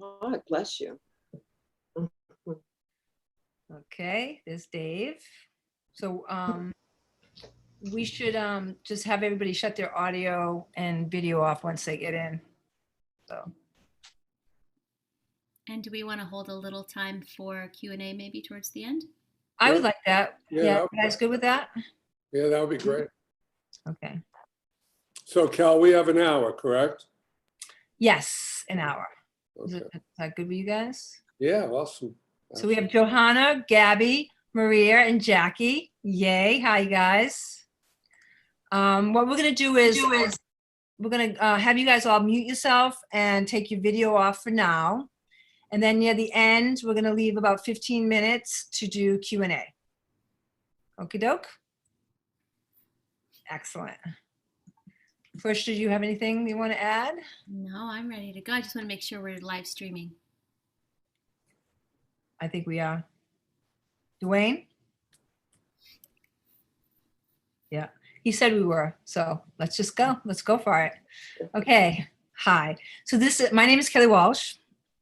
God bless you. Okay, there's Dave. So we should just have everybody shut their audio and video off once they get in. So. And do we want to hold a little time for Q&A maybe towards the end? I would like that. Yeah, you guys good with that? Yeah, that would be great. Okay. So Cal, we have an hour, correct? Yes, an hour. Okay. Is that good with you guys? Yeah, awesome. So we have Johanna, Gabby, Maria, and Jackie. Yay. Hi, you guys. What we're going to do is we're going to have you guys all mute yourself and take your video off for now. And then near the end, we're going to leave about 15 minutes to do Q&A. Okie doke. Excellent. First, did you have anything you want to add? No, I'm ready to go. I just want to make sure we're live streaming. I think we are. Dwayne? Yeah, he said we were. So let's just go. Let's go for it. Okay. Hi. So my name is Kelly Walsh.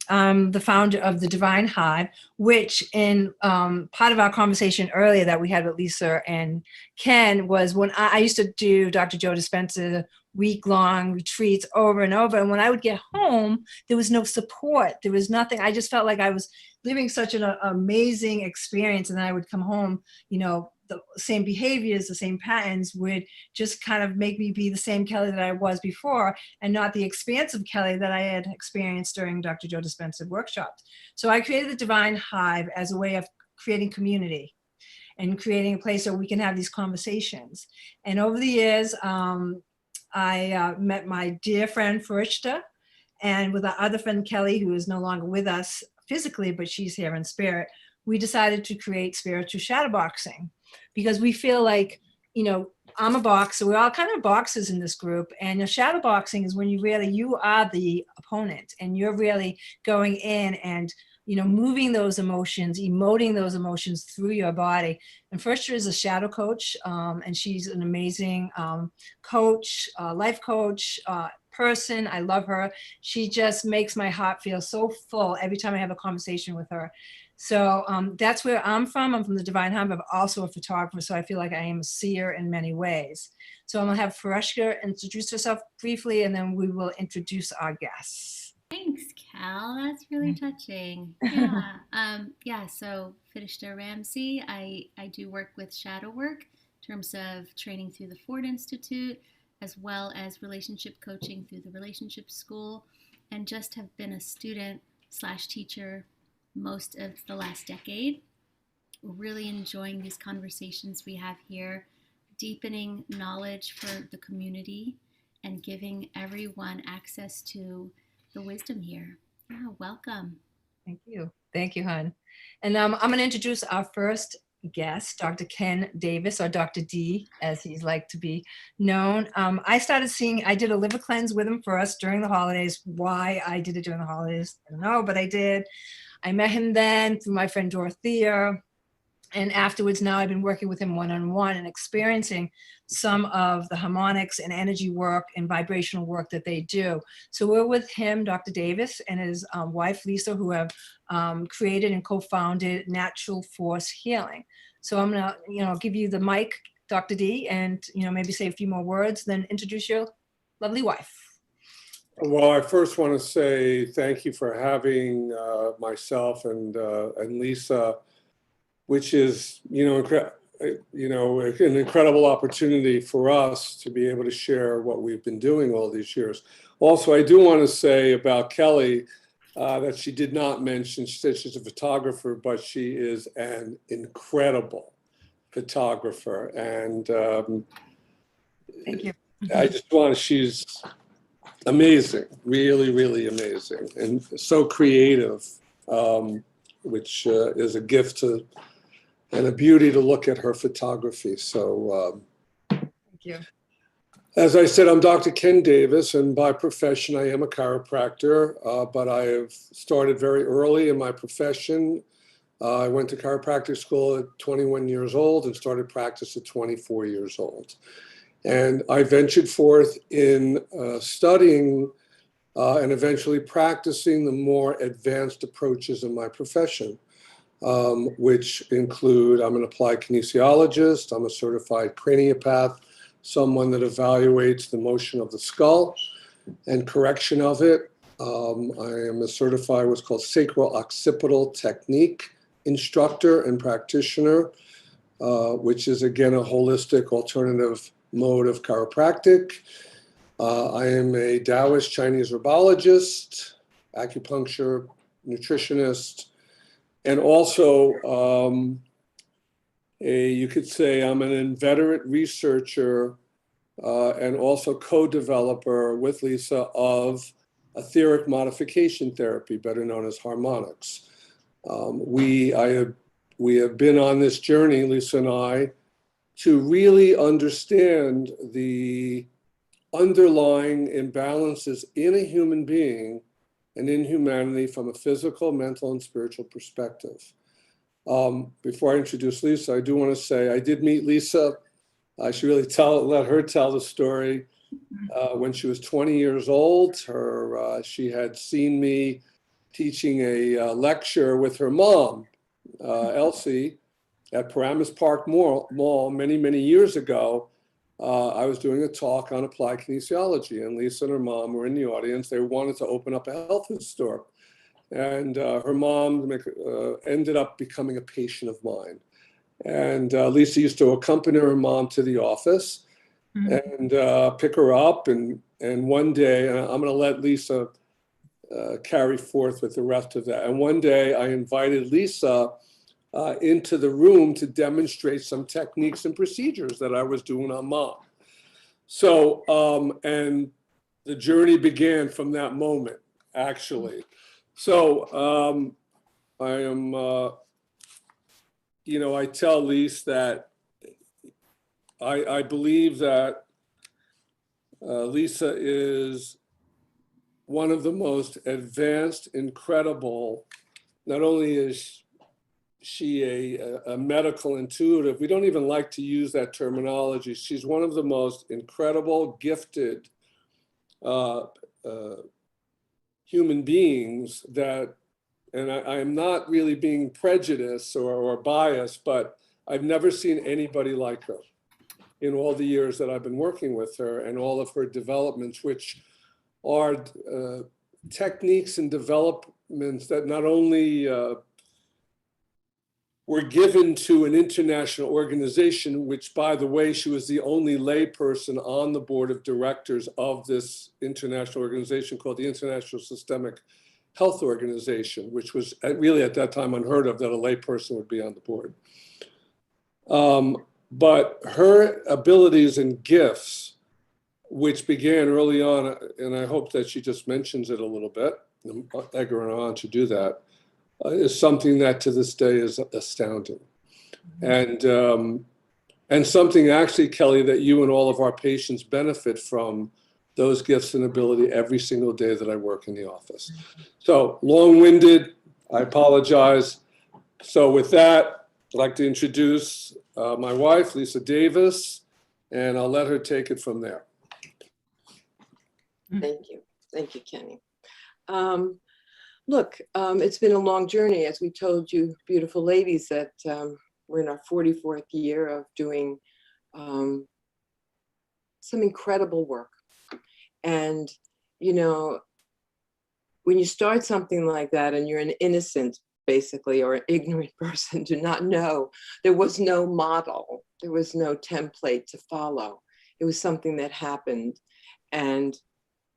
I'm the founder of the Divine Hive, which in part of our conversation earlier that we had with Lisa and Ken was when I used to do Dr. Joe Dispenza week-long retreats over and over. And when I would get home, there was no support. There was nothing. I just felt like I was living such an amazing experience. And then I would come home, you know, the same behaviors, the same patterns would just kind of make me be the same Kelly that I was before and not the expansive Kelly that I had experienced during Dr. Joe Dispenza workshops. So I created the Divine Hive as a way of creating community and creating a place where we can have these conversations. And over the years, I met my dear friend Farishta, and with our other friend Kelly, who is no longer with us physically, but she's here in spirit, we decided to create spiritual shadowboxing because we feel like, you know, I'm a boxer. We're all kind of boxers in this group. And your shadowboxing is when you are the opponent and you're really going in and, you know, moving those emotions, emoting those emotions through your body. And Farishta is a shadow coach, and she's an amazing coach, life coach, person. I love her. She just makes my heart feel so full every time I have a conversation with her. So that's where I'm from. I'm from the Divine Hive. I'm also a photographer, so I feel like I am a seer in many ways. So I'm gonna have Farishta introduce herself briefly, and then we will introduce our guests. Thanks, Cal. That's really touching. Yeah. Yeah. So Farishta Ramsey, I do work with shadow work in terms of training through the Ford Institute, as well as relationship coaching through the Relationship School, and just have been a student/teacher most of the last decade. Really enjoying these conversations we have here, deepening knowledge for the community and giving everyone access to the wisdom here. Yeah, welcome. Thank you. Thank you, hon. And I'm going to introduce our first guest, Dr. Ken Davis, or Dr. D, as he's like to be known. I did a liver cleanse with him first during the holidays. Why I did it during the holidays, I don't know, but I did. I met him then through my friend Dorothea. And afterwards, now I've been working with him one-on-one and experiencing some of the harmonics and energy work and vibrational work that they do. So we're with him, Dr. Davis, and his wife, Lisa, who have created and co-founded Natural Force Healing. So I'm gonna, give you the mic, Dr. D, and, maybe say a few more words, then introduce your lovely wife. Well, I first want to say thank you for having myself and Lisa, which is, an incredible opportunity for us to be able to share what we've been doing all these years. Also, I do want to say about Kelly that she did not mention, she said she's a photographer, but she is an incredible photographer. And thank you. She's amazing, really, really amazing, and so creative, which is a gift and a beauty to look at her photography. So thank you. As I said, I'm Dr. Ken Davis, and by profession, I am a chiropractor, but I have started very early in my profession. I went to chiropractic school at 21 years old and started practice at 24 years old. And I ventured forth in studying and eventually practicing the more advanced approaches in my profession, which include, I'm an applied kinesiologist, I'm a certified craniopath, someone that evaluates the motion of the skull and correction of it. I am a certified what's called sacro-occipital technique instructor and practitioner, which is again a holistic alternative mode of chiropractic. I am a Taoist Chinese Herbologist, acupuncture, nutritionist, and also you could say I'm an inveterate researcher and also co-developer with Lisa of Etheric Modification Therapy, better known as Harmonics. We have been on this journey, Lisa and I, to really understand the underlying imbalances in a human being and in humanity from a physical, mental, and spiritual perspective. Before I introduce Lisa, I do want to say I did meet Lisa. I should really let her tell the story. When she was 20 years old, she had seen me teaching a lecture with her mom, Elsie, at Paramus Park Mall many, many years ago. I was doing a talk on applied kinesiology, and Lisa and her mom were in the audience. They wanted to open up a health food store. And her mom ended up becoming a patient of mine. And Lisa used to accompany her mom to the office and pick her up. And one day, and I'm going to let Lisa carry forth with the rest of that. And one day I invited Lisa into the room to demonstrate some techniques and procedures that I was doing on mom. So, and the journey began from that moment, actually. So I am, I tell Lisa that I believe that Lisa is one of the most advanced, incredible, not only is she a medical intuitive, we don't even like to use that terminology. She's one of the most incredible, gifted human beings that, and I am not really being prejudiced or biased, but I've never seen anybody like her in all the years that I've been working with her, and all of her developments, which are techniques and developments that not only were given to an international organization, which, by the way, she was the only lay person on the board of directors of this international organization called the International Systemic Health Organization, which was really at that time unheard of that a lay person would be on the board. But her abilities and gifts, which began early on, and I hope that she just mentions it a little bit, egg her on to do that, is something that to this day is astounding. And something actually, Kelly, that you and all of our patients benefit from those gifts and ability every single day that I work in the office. So long-winded, I apologize. So with that, I'd like to introduce my wife, Lisa Davis, and I'll let her take it from there. Thank you. Thank you, Kenny. Look, it's been a long journey, as we told you, beautiful ladies, that we're in our 44th year of doing some incredible work. And, when you start something like that and you're an innocent, basically, or an ignorant person, do not know, there was no model, there was no template to follow. It was something that happened. And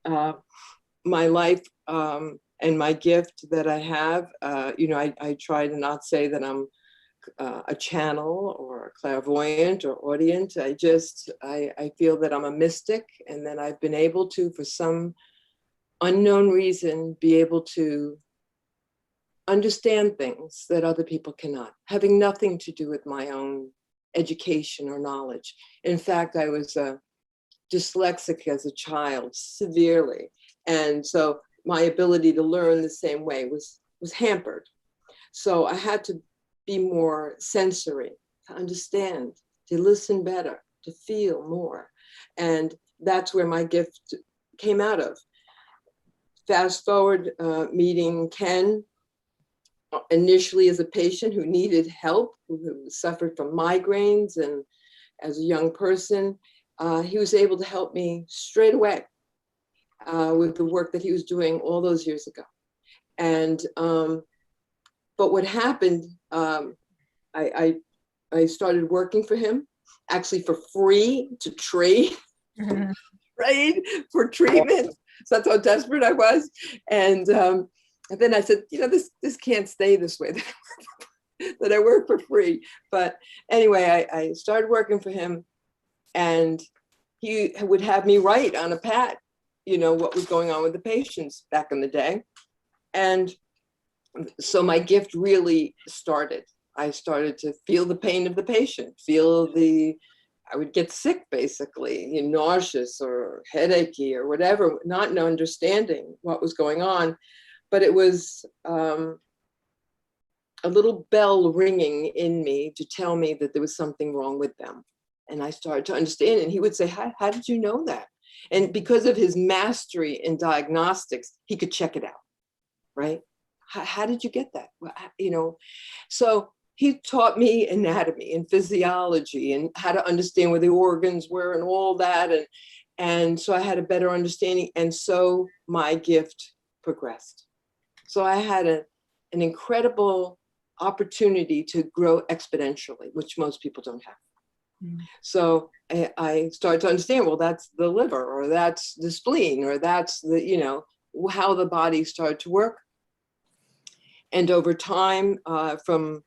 my life and my gift that I have, I try to not say that I'm a channel or a clairvoyant or audient. I feel that I'm a mystic, and that I've been able to, for some unknown reason, be able to understand things that other people cannot, having nothing to do with my own education or knowledge. In fact, I was dyslexic as a child, severely. And so my ability to learn the same way was hampered. So I had to be more sensory, to understand, to listen better, to feel more. And that's where my gift came out of. fast forward, meeting Ken initially as a patient who needed help, who suffered from migraines, and as a young person, he was able to help me straight away with the work that he was doing all those years ago. And but what happened, I started working for him, actually for free, to trade, right, for treatment. So that's how desperate I was. And then I said, you know, this can't stay this way, that I work for free. But anyway, I started working for him, and he would have me write on a pad, you know, what was going on with the patients back in the day. And so my gift really started. I started to feel the pain of the patient, I would get sick, basically, you know, nauseous or headachy or whatever, not understanding what was going on. But it was a little bell ringing in me to tell me that there was something wrong with them. And I started to understand. And he would say, how did you know that? And because of his mastery in diagnostics, he could check it out, right? How did you get that? Well, you know, so he taught me anatomy and physiology and how to understand where the organs were and all that. And so I had a better understanding. And so my gift progressed. So I had an incredible opportunity to grow exponentially, which most people don't have. So I started to understand, well, that's the liver, or that's the spleen, or that's the, you know, how the body started to work. And over time, from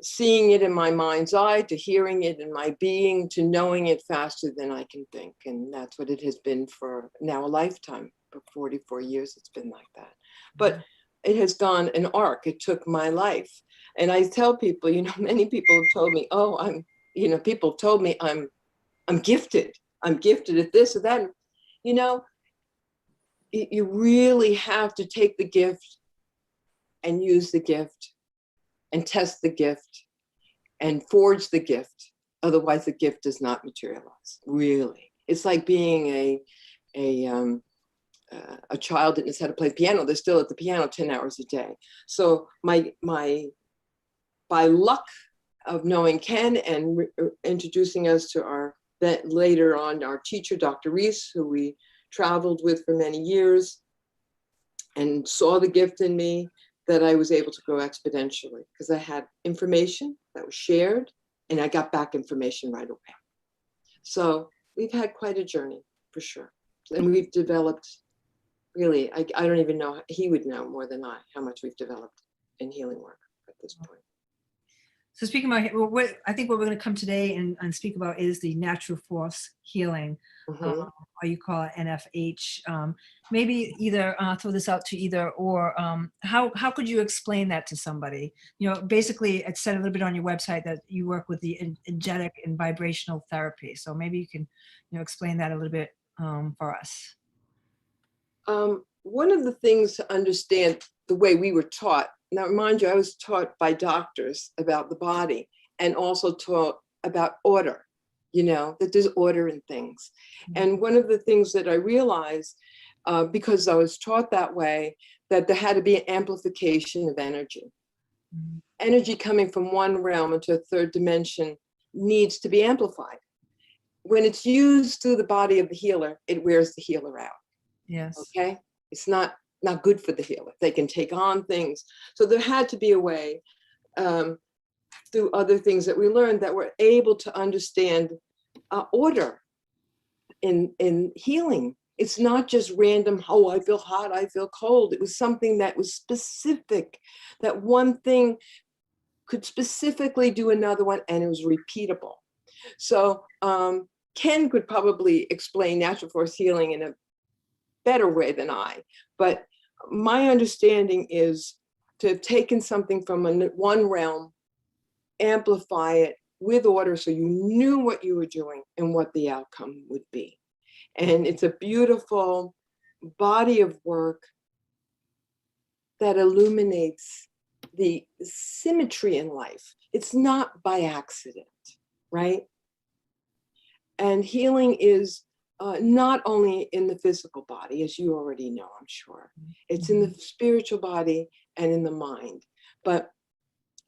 seeing it in my mind's eye, to hearing it in my being, to knowing it faster than I can think. And that's what it has been for now a lifetime. For 44 years, it's been like that. But it has gone an arc. It took my life. And I tell people, you know, many people have told me, oh, people told me I'm gifted. I'm gifted at this or that. And, you know, you really have to take the gift and use the gift and test the gift and forge the gift. Otherwise, the gift does not materialize, really. It's like being a child that knows how to play piano. They're still at the piano 10 hours a day. So by luck of knowing Ken and introducing us to later on our teacher, Dr. Reese, who we traveled with for many years, and saw the gift in me, that I was able to grow exponentially because I had information that was shared and I got back information right away. So we've had quite a journey for sure. And we've developed, really, I don't even know, he would know more than I, how much we've developed in healing work at this point. So speaking about, I think what we're going to come today and speak about is the natural force healing, or you call it NFH. Maybe either throw this out to either or. How could you explain that to somebody? You know, basically, it said a little bit on your website that you work with the energetic and vibrational therapy. So maybe you can, you know, explain that a little bit for us. One of the things to understand the way we were taught. Now, mind you, I was taught by doctors about the body and also taught about order, you know, that there's order in things. And one of the things that I realized, because I was taught that way, that there had to be an amplification of energy. Energy coming from one realm into a third dimension needs to be amplified. When it's used through the body of the healer, it wears the healer out. Yes. Okay? It's not good for the healer. They can take on things. So there had to be a way through other things that we learned that we're able to understand order in healing. It's not just random, oh, I feel hot, I feel cold. It was something that was specific, that one thing could specifically do another one, and it was repeatable. So Ken could probably explain natural force healing in a better way than I, but my understanding is to have taken something from one realm, amplify it with order so you knew what you were doing and what the outcome would be. And it's a beautiful body of work that illuminates the symmetry in life. It's not by accident, right? And healing is not only in the physical body, as you already know, I'm sure. It's in the spiritual body and in the mind, but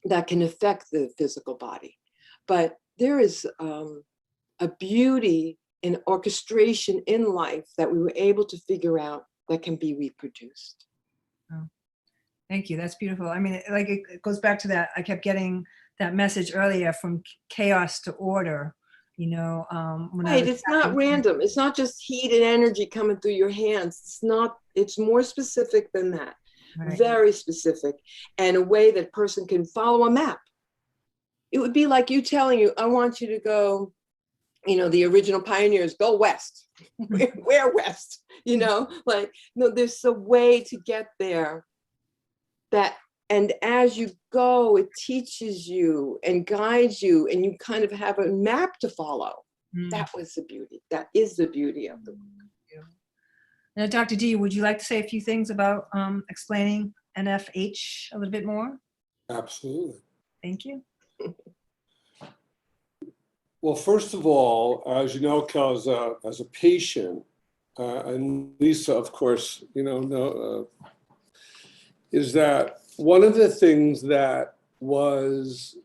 that can affect the physical body. But there is a beauty in orchestration in life that we were able to figure out that can be reproduced. Oh, thank you. That's beautiful. I mean, like it goes back to that. I kept getting that message earlier, from chaos to order. You know, when Right, it's not random. It's not just heat and energy coming through your hands. It's not, it's more specific than that. Right. Very specific, and a way that person can follow a map. It would be like you telling you, I want you to go, you know, the original pioneers, go west. Where west? You know, like, no, there's a way to get there that, and as you go, it teaches you and guides you, and you kind of have a map to follow. That was the beauty. That is the beauty of the book. Now, Dr. D, would you like to say a few things about explaining NFH a little bit more? Absolutely. Thank you. Well, first of all, as you know, Kel, as a patient, and Lisa, of course, you know, is that one of the things that was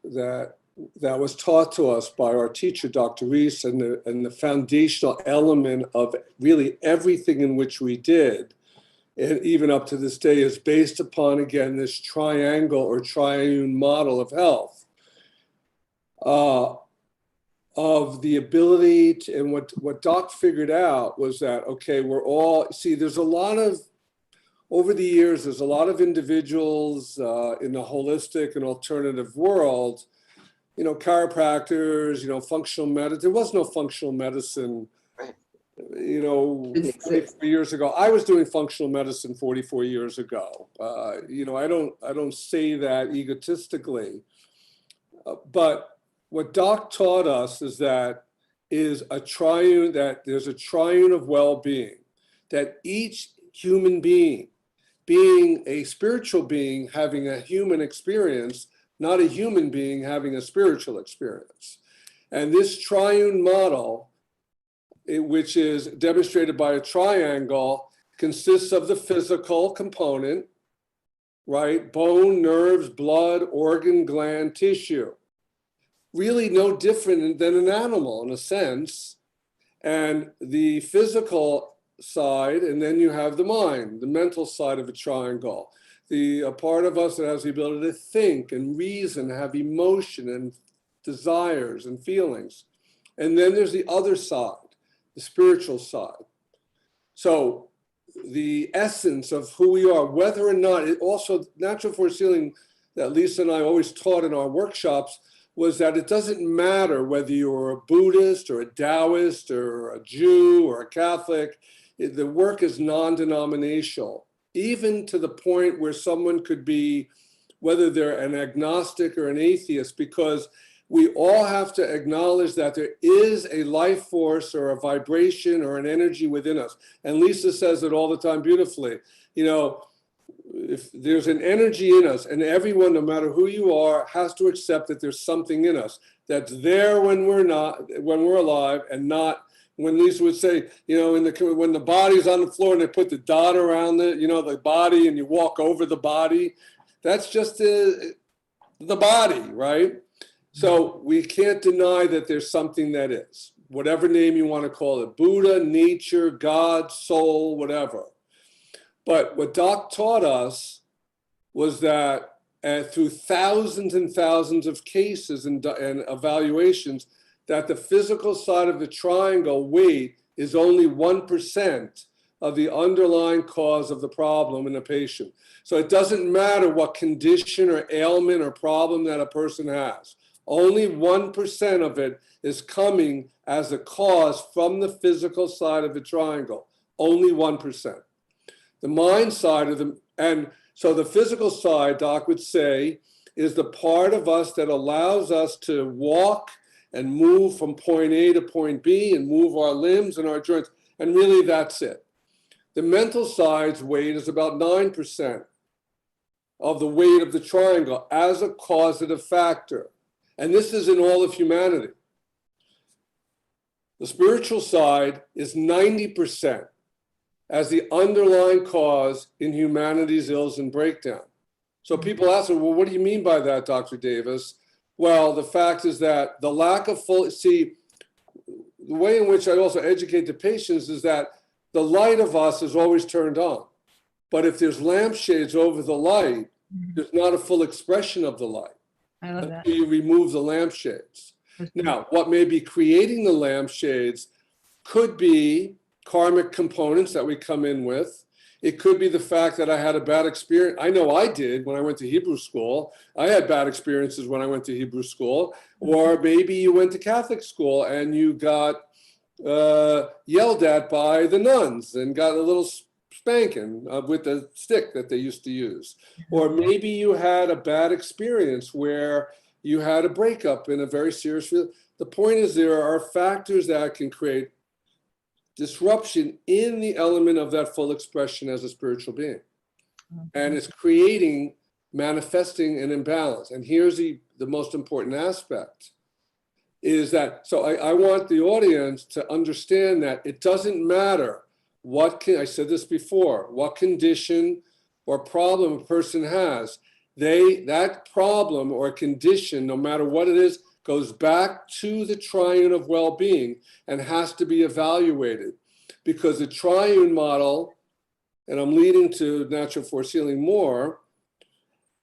taught to us by our teacher, Dr. Reese, and the foundational element of really everything in which we did, and even up to this day, is based upon, again, this triangle or triune model of health. Of the ability to, and what Doc figured out was that, okay, we're all, see, there's a lot of, over the years, there's a lot of individuals in the holistic and alternative world, you know, chiropractors, you know, functional medicine. There was no functional medicine, you know, 44 years ago. I was doing functional medicine 44 years ago. You know, I don't say that egotistically, but what Doc taught us is that there's a triune of well-being, that each human being a spiritual being having a human experience, not a human being having a spiritual experience. And this triune model, which is demonstrated by a triangle, consists of the physical component, right? Bone, nerves, blood, organ, gland, tissue. Really no different than an animal in a sense. And the physical side, and then you have the mind, the mental side of a triangle. A part of us that has the ability to think and reason, have emotion and desires and feelings. And then there's the other side, the spiritual side. So the essence of who we are, whether or not, it also, natural force healing that Lisa and I always taught in our workshops, was that it doesn't matter whether you're a Buddhist or a Taoist or a Jew or a Catholic, the work is non-denominational, even to the point where someone could be, whether they're an agnostic or an atheist, because we all have to acknowledge that there is a life force or a vibration or an energy within us. And Lisa says it all the time beautifully. You know, if there's an energy in us, and everyone, no matter who you are, has to accept that there's something in us that's there when we're alive, and not when Lisa would say, you know, when the body's on the floor and they put the dot around it, you know, the body, and you walk over the body, that's just the body, right? So we can't deny that there's something that is, whatever name you want to call it, Buddha, nature, God, soul, whatever. But what Doc taught us was that through thousands and thousands of cases and evaluations, that the physical side of the triangle weight is only 1% of the underlying cause of the problem in a patient. So it doesn't matter what condition or ailment or problem that a person has. Only 1% of it is coming as a cause from the physical side of the triangle. Only 1%. The mind side of them, and so the physical side, Doc would say, is the part of us that allows us to walk and move from point A to point B and move our limbs and our joints. And really, that's it. The mental side's weight is about 9% of the weight of the triangle as a causative factor. And this is in all of humanity. The spiritual side is 90% as the underlying cause in humanity's ills and breakdown. So people ask me, well, what do you mean by that, Dr. Davis? Well, the fact is that the lack of the way in which I also educate the patients is that the light of us is always turned on. But if there's lampshades over the light, there's not a full expression of the light. I love that. Until you remove the lampshades. Now, what may be creating the lampshades could be karmic components that we come in with. It could be the fact that I had a bad experience. I know I did when I went to Hebrew school. I had bad experiences when I went to Hebrew school. Or maybe you went to Catholic school and you got yelled at by the nuns and got a little spanking with the stick that they used to use. Or maybe you had a bad experience where you had a breakup in a very serious. The point is there are factors that can create disruption in the element of that full expression as a spiritual being. And it's creating, manifesting an imbalance. And here's the most important aspect is that, so I want the audience to understand that it doesn't matter I said this before, what condition or problem a person has, that problem or condition, no matter what it is, goes back to the triune of well-being and has to be evaluated. Because the triune model, and I'm leading to natural force healing more,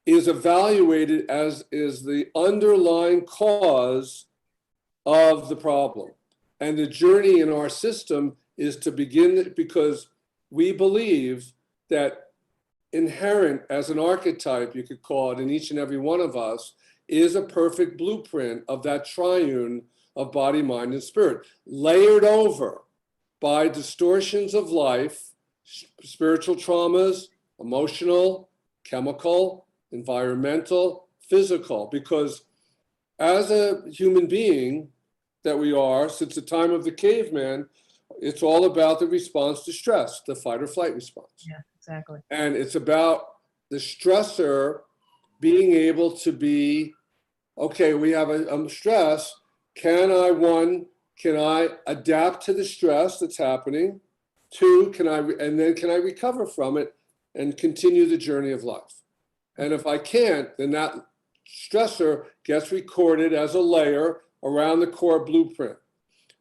is evaluated as is the underlying cause of the problem. And the journey in our system is to begin, because we believe that inherent as an archetype, you could call it, in each and every one of us, is a perfect blueprint of that triune of body, mind, and spirit, layered over by distortions of life, spiritual traumas, emotional, chemical, environmental, physical, because as a human being that we are, since the time of the caveman, it's all about the response to stress, the fight or flight response. Yeah, exactly. And it's about the stressor being able to be, okay, we have a stress. Can I adapt to the stress that's happening? Two, can I recover from it and continue the journey of life? And if I can't, then that stressor gets recorded as a layer around the core blueprint.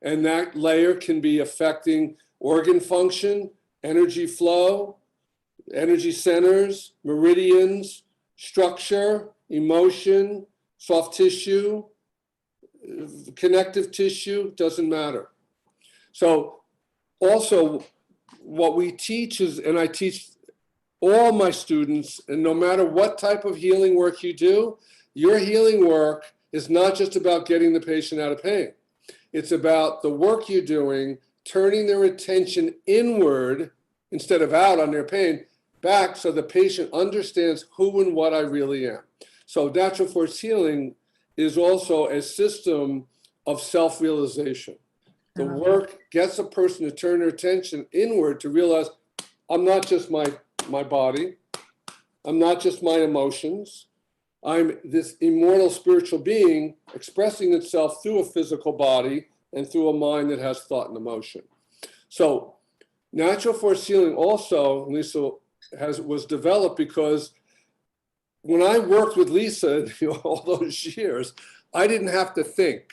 And that layer can be affecting organ function, energy flow, energy centers, meridians, structure, emotion, soft tissue, connective tissue, doesn't matter. So also what we teach is, and I teach all my students, and no matter what type of healing work you do, your healing work is not just about getting the patient out of pain. It's about the work you're doing, turning their attention inward instead of out on their pain, back so the patient understands who and what I really am. So natural force healing is also a system of self-realization. The work gets a person to turn their attention inward to realize, I'm not just my body. I'm not just my emotions. I'm this immortal spiritual being expressing itself through a physical body and through a mind that has thought and emotion. So natural force healing also, Lisa, was developed because when I worked with Lisa all those years, I didn't have to think.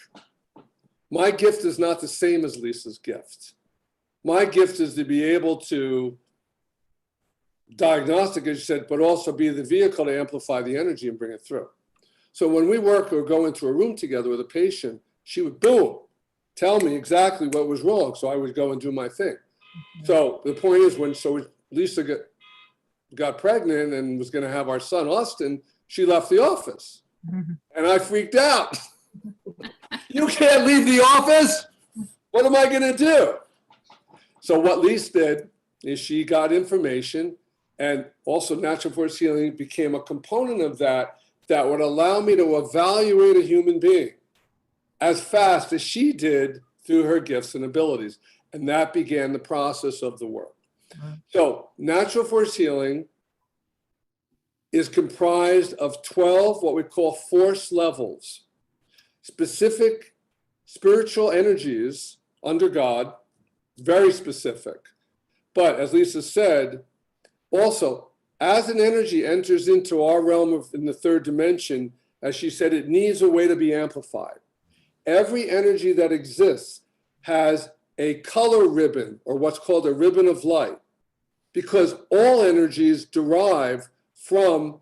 My gift is not the same as Lisa's gift. My gift is to be able to diagnostic, as you said, but also be the vehicle to amplify the energy and bring it through. So when we work or go into a room together with a patient, she would, boom, tell me exactly what was wrong. So I would go and do my thing. So the point is, when Lisa got pregnant and was going to have our son, Austin, she left the office. And I freaked out. You can't leave the office? What am I going to do? So what Lisa did is she got information, and also natural force healing became a component of that would allow me to evaluate a human being as fast as she did through her gifts and abilities. And that began the process of the work. So natural force healing is comprised of 12 what we call force levels, specific spiritual energies under God, very specific. But as Lisa said, also, as an energy enters into our realm of in the third dimension, as she said, it needs a way to be amplified. Every energy that exists has a color ribbon, or what's called a ribbon of light, because all energies derive from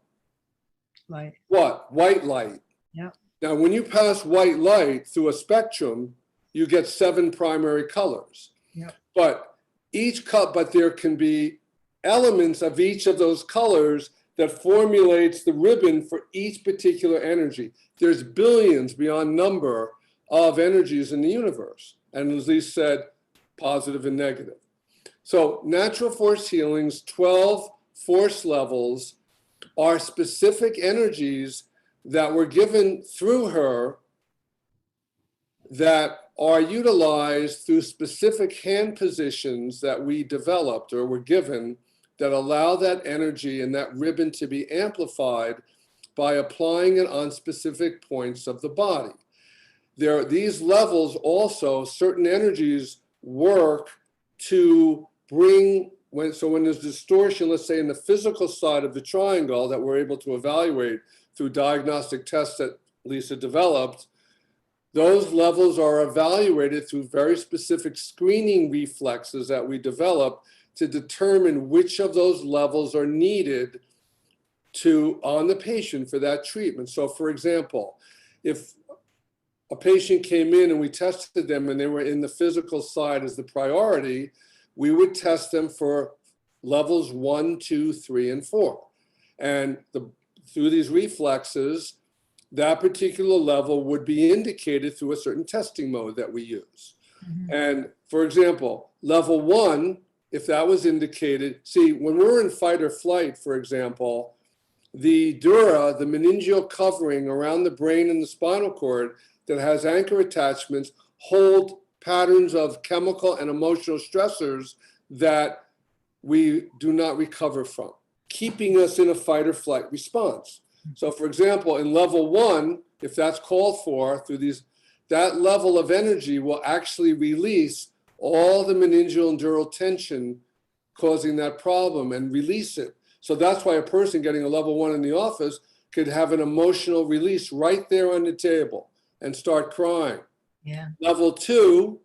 Light. what? White light. Yeah. Now, when you pass white light through a spectrum, you get 7 primary colors. Yeah. But there can be elements of each of those colors that formulates the ribbon for each particular energy. There's billions beyond number of energies in the universe. And as Lisa said, positive and negative. So natural force healing's 12 force levels are specific energies that were given through her that are utilized through specific hand positions that we developed or were given that allow that energy and that ribbon to be amplified by applying it on specific points of the body. These levels also, certain energies work to bring, when there's distortion, let's say in the physical side of the triangle that we're able to evaluate through diagnostic tests that Lisa developed, those levels are evaluated through very specific screening reflexes that we develop to determine which of those levels are needed on the patient for that treatment. So for example, if a patient came in and we tested them and they were in the physical side as the priority, we would test them for levels 1, 2, 3, and 4. And through these reflexes, that particular level would be indicated through a certain testing mode that we use. Mm-hmm. And for example, level 1, if that was indicated, see, when we're in fight or flight, for example, the dura, the meningeal covering around the brain and the spinal cord that has anchor attachments, hold patterns of chemical and emotional stressors that we do not recover from, keeping us in a fight or flight response. So for example, in level 1, if that's called for through that level of energy will actually release all the meningeal and dural tension causing that problem and release it. So that's why a person getting a level 1 in the office could have an emotional release right there on the table and start crying. Yeah. Level 2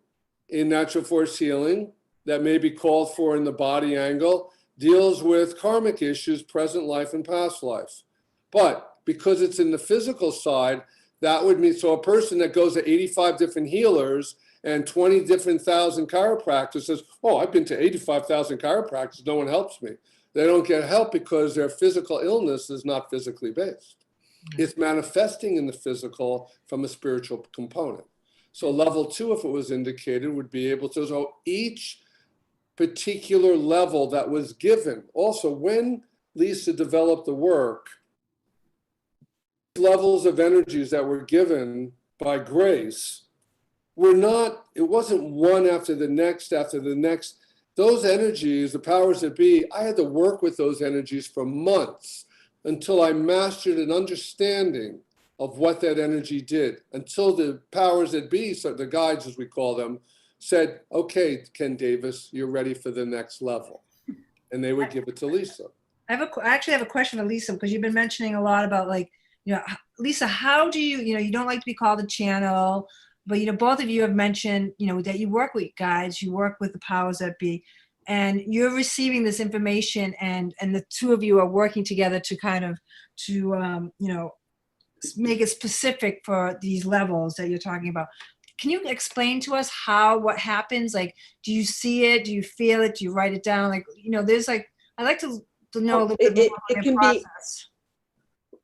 in natural force healing that may be called for in the body angle deals with karmic issues, present life and past life. But because it's in the physical side, that would mean, so a person that goes to 85 different healers and 20 different thousand chiropractors says, oh, I've been to 85,000 chiropractors, no one helps me. They don't get help because their physical illness is not physically based. It's manifesting in the physical from a spiritual component. So level 2, if it was indicated, would be able to, so each particular level that was given. Also, when Lisa developed the work, levels of energies that were given by grace were not, it wasn't one after the next. Those energies, the powers that be, I had to work with those energies for months until I mastered an understanding of what that energy did, until the powers that be, so the guides as we call them, said, okay, Ken Davis, you're ready for the next level. And they would give it to Lisa. I actually have a question for Lisa, because you've been mentioning a lot about, like, Lisa, how do you don't like to be called a channel, but, both of you have mentioned, that you work with guides, you work with the powers that be, and you're receiving this information, and the two of you are working together to kind of, make it specific for these levels that you're talking about. Can you explain to us what happens? Like, do you see it? Do you feel it? Do you write it down? Like, there's like, I'd like to know a little bit more about your process.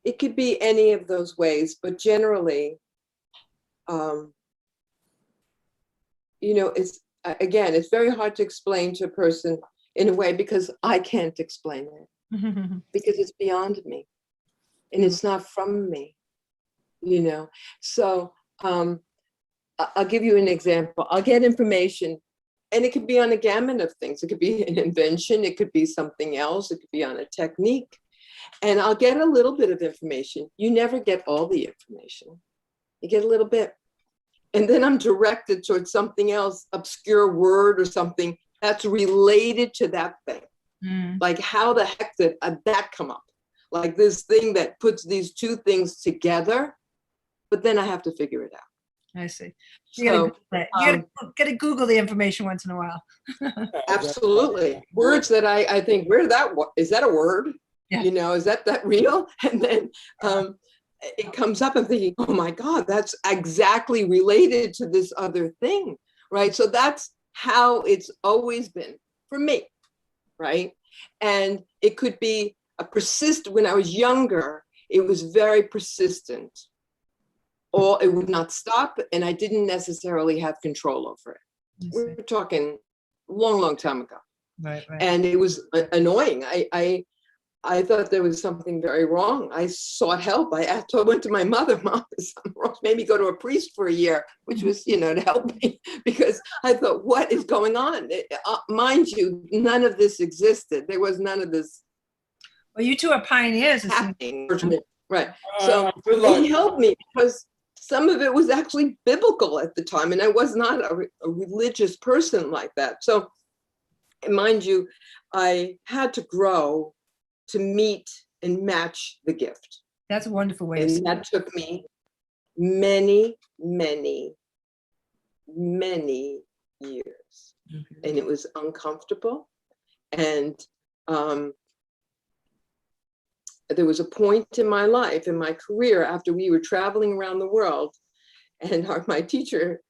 It could be any of those ways, but generally, it's very hard to explain to a person in a way because I can't explain it because it's beyond me and it's not from me, So I'll give you an example. I'll get information and it could be on a gamut of things. It could be an invention. It could be something else. It could be on a technique. And I'll get a little bit of information. You never get all the information. You get a little bit. and then I'm directed towards something else, obscure word or something that's related to that thing. Like, how the heck did that come up? Like this thing that puts these two things together, but then I have to figure it out. I see. You gotta Google the information once in a while. Absolutely. Words that I think, is that a word? Yeah. You know, is that real? And then it comes up, I'm thinking, oh my God, that's exactly related to this other thing, right? So that's how it's always been for me, right? And it could be when I was younger, it was very persistent. Or it would not stop, and I didn't necessarily have control over it. We're talking long time ago. Right. And it was annoying. I thought there was something very wrong. I sought help. I went to my mother, Mom, something wrong. Made me go to a priest for a year, which was, to help me, because I thought, what is going on? Mind you, none of this existed. There was none of this. Well, you two are pioneers. Happening. Right. So he helped me because some of it was actually biblical at the time, and I was not a religious person like that. So, mind you, I had to grow to meet and match the gift. That's a wonderful way. And that took me many years. And it was uncomfortable. And there was a point in my life, in my career, after we were traveling around the world, and my teacher,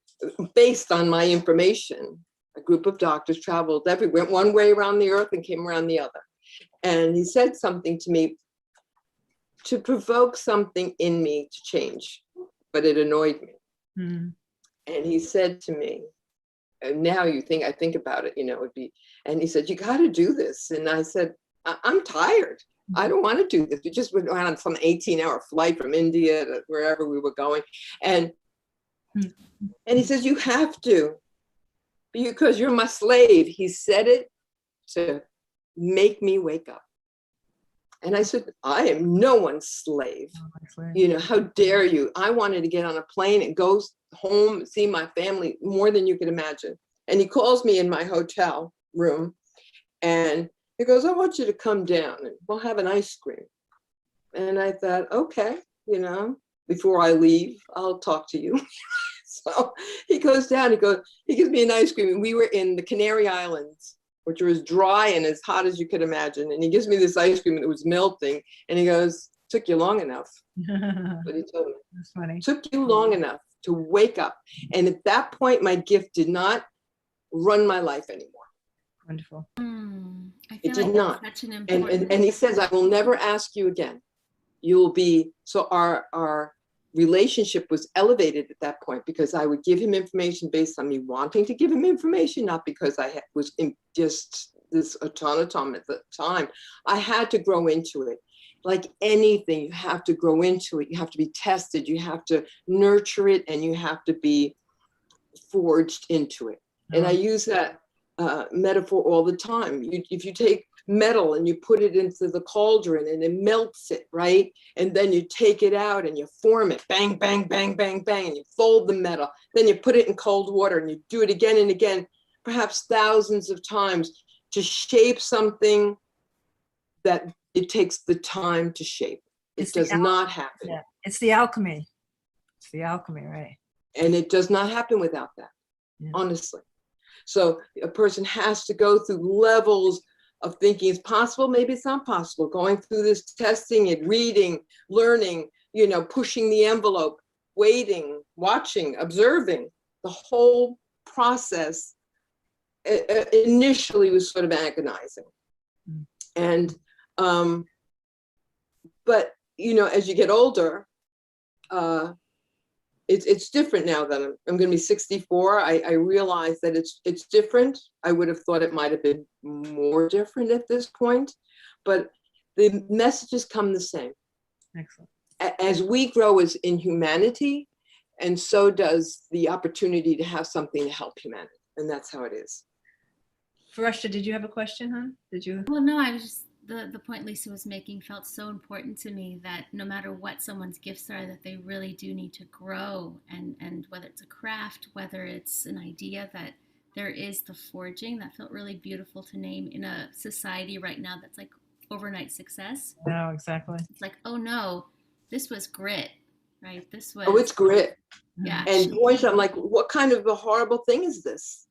based on my information, a group of doctors traveled everywhere, went one way around the earth and came around the other. And he said something to me to provoke something in me to change, but it annoyed me. And he said to me, and now I think about it, and he said, you got to do this. And I said, I'm tired. I don't want to do this. We just went on some 18-hour flight from India to wherever we were going. And he says, you have to, because you're my slave. He said it to make me wake up. And I said, I am no one's slave. How dare you? I wanted to get on a plane and go home, see my family more than you could imagine. And he calls me in my hotel room and he goes, I want you to come down and we'll have an ice cream. And I thought, okay, before I leave, I'll talk to you. So he goes down, he gives me an ice cream. And we were in the Canary Islands, which were as dry and as hot as you could imagine. And he gives me this ice cream and it was melting. And he goes, took you long enough. But he told me, that's funny. Took you long enough to wake up. And at that point, my gift did not run my life anymore. Wonderful. It did not. Such an important... and he says, I will never ask you again. You will be, so our relationship was elevated at that point because I would give him information based on me wanting to give him information, not because I was in just this automaton at the time. I had to grow into it. Like anything, you have to grow into it. You have to be tested. You have to nurture it, and you have to be forged into it. And I use that metaphor all the time. If you take metal and you put it into the cauldron and it melts it, right? And then you take it out and you form it, bang, bang, bang, bang, bang, and you fold the metal. Then you put it in cold water and you do it again and again, perhaps thousands of times, to shape something that it takes the time to shape. It does not happen. Yeah. It's the alchemy. It's the alchemy, right? And it does not happen without that, honestly. So a person has to go through levels of thinking it's possible, maybe it's not possible, going through this testing and reading, learning, pushing the envelope, waiting, watching, observing. The whole process initially was sort of agonizing. And, but, as you get older, it's different now that I'm going to be 64. I realize that it's different. I would have thought it might have been more different at this point, but the messages come the same. Excellent. As we grow as in humanity, and so does the opportunity to have something to help humanity. And that's how it is. Fareshta, did you have a question, hon? Did you? Well, no, I was just the point Lisa was making felt so important to me, that no matter what someone's gifts are, that they really do need to grow, and whether it's a craft, whether it's an idea, that there is the forging. That felt really beautiful to name in a society right now that's like overnight success. No, exactly. It's like, oh no, this was grit, right? This was, Oh, it's grit. yeah. And boys, I'm like, what kind of a horrible thing is this?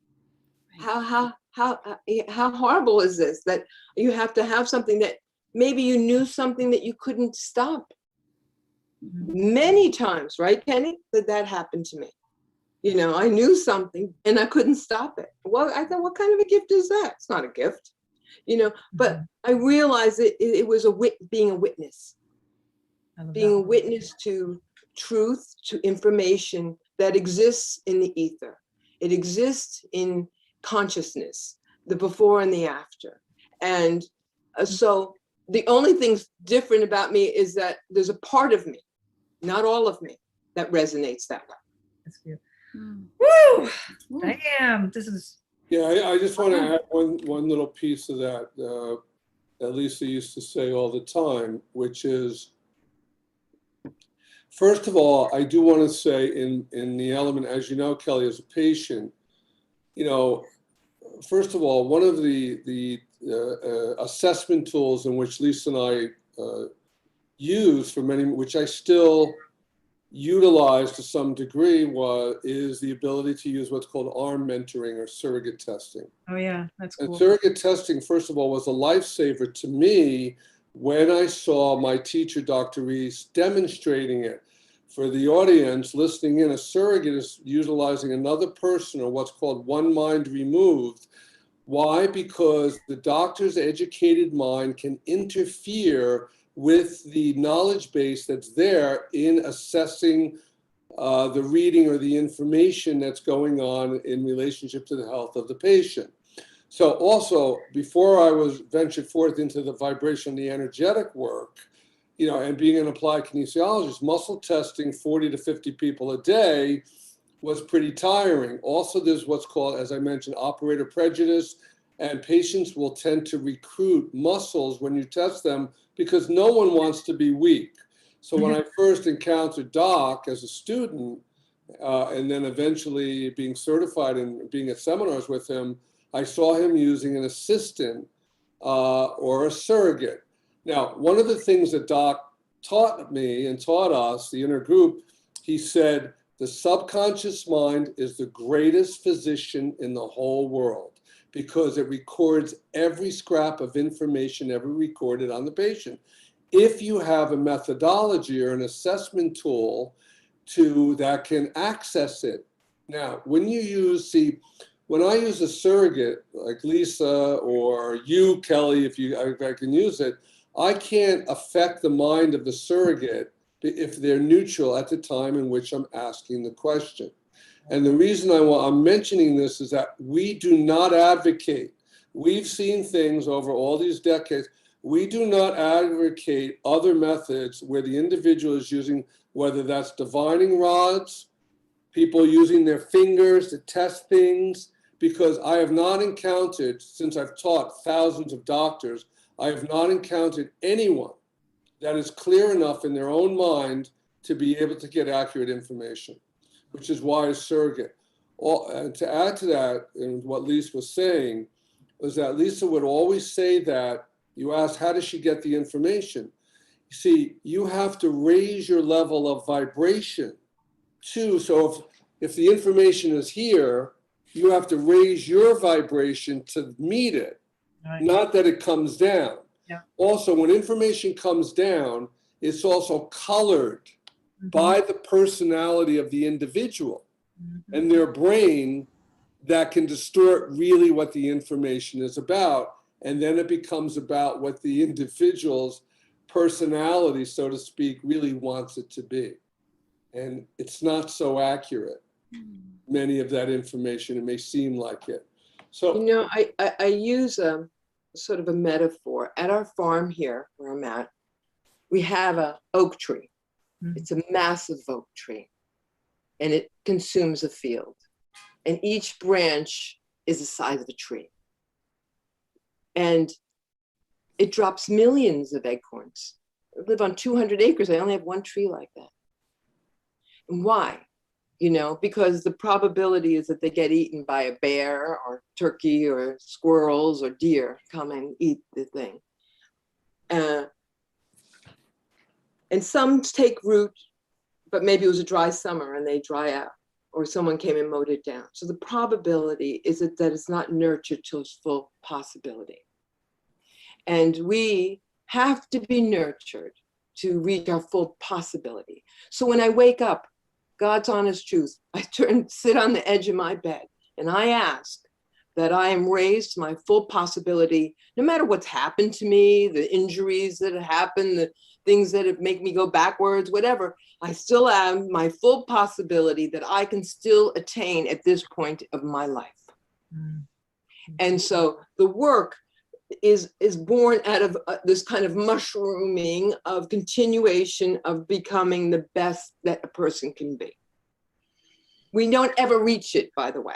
Right. How horrible is this, that you have to have something that maybe you knew something that you couldn't stop? Many times, right, Kenny? That happened to me. You know, I knew something and I couldn't stop it. Well, I thought, what kind of a gift is that? It's not a gift, you know, but I realized it was being a witness. Being a witness to truth, to information that exists in the ether. It exists in consciousness, the before and the after. And so the only thing's different about me is that there's a part of me, not all of me, that resonates that way. That's good. Mm. Woo! Damn, this is. Yeah, I just want to add one little piece of that that Lisa used to say all the time, which is, first of all, I do want to say in the element, as you know, Kelly, as a patient, you know, first of all, one of the assessment tools in which Lisa and I use for many, which I still utilize to some degree, is the ability to use what's called arm mentoring or surrogate testing. Oh yeah, that's cool. And surrogate testing, first of all, was a lifesaver to me when I saw my teacher, Dr. Reese, demonstrating it. For the audience listening in, a surrogate is utilizing another person, or what's called one mind removed. Why? Because the doctor's educated mind can interfere with the knowledge base that's there in assessing the reading or the information that's going on in relationship to the health of the patient. So also, before I was ventured forth into the vibration, the energetic work, you know, and being an applied kinesiologist, muscle testing 40 to 50 people a day was pretty tiring. Also, there's what's called, as I mentioned, operator prejudice, and patients will tend to recruit muscles when you test them because no one wants to be weak. So when I first encountered Doc as a student, and then eventually being certified and being at seminars with him, I saw him using an assistant or a surrogate. Now, one of the things that Doc taught me and taught us, the inner group, he said, the subconscious mind is the greatest physician in the whole world because it records every scrap of information ever recorded on the patient. If you have a methodology or an assessment tool that can access it. Now, when you use, when I use a surrogate like Lisa or you, Kelly, if I can use it, I can't affect the mind of the surrogate if they're neutral at the time in which I'm asking the question. And the reason I'm mentioning this is that we do not advocate. We've seen things over all these decades. We do not advocate other methods where the individual is using, whether that's divining rods, people using their fingers to test things, because I have not encountered, since I've taught thousands of doctors, I have not encountered anyone that is clear enough in their own mind to be able to get accurate information, which is why a surrogate. And to add to that, and what Lisa was saying, was that Lisa would always say that, you asked, how does she get the information? You see, you have to raise your level of vibration too. So if the information is here, you have to raise your vibration to meet it, right. Not that it comes down. Yeah. Also, when information comes down, it's also colored by the personality of the individual and their brain that can distort really what the information is about. And then it becomes about what the individual's personality, so to speak, really wants it to be. And it's not so accurate. Many of that information, it may seem like it. So, you know, I use a sort of a metaphor. At our farm here, where I'm at, we have an oak tree. It's a massive oak tree, and it consumes a field. And each branch is the size of a tree. And it drops millions of acorns. I live on 200 acres. I only have one tree like that. And why? You know, because the probability is that they get eaten by a bear or turkey or squirrels or deer come and eat the thing. And some take root, but maybe it was a dry summer and they dry out, or someone came and mowed it down. So the probability is that it's not nurtured to its full possibility. And we have to be nurtured to reach our full possibility. So when I wake up, God's honest truth, I sit on the edge of my bed and I ask that I am raised to my full possibility, no matter what's happened to me, the injuries that have happened, the things that have make me go backwards, whatever, I still have my full possibility that I can still attain at this point of my life. Mm. And so the work is born out of this kind of mushrooming of continuation of becoming the best that a person can be. We don't ever reach it, by the way.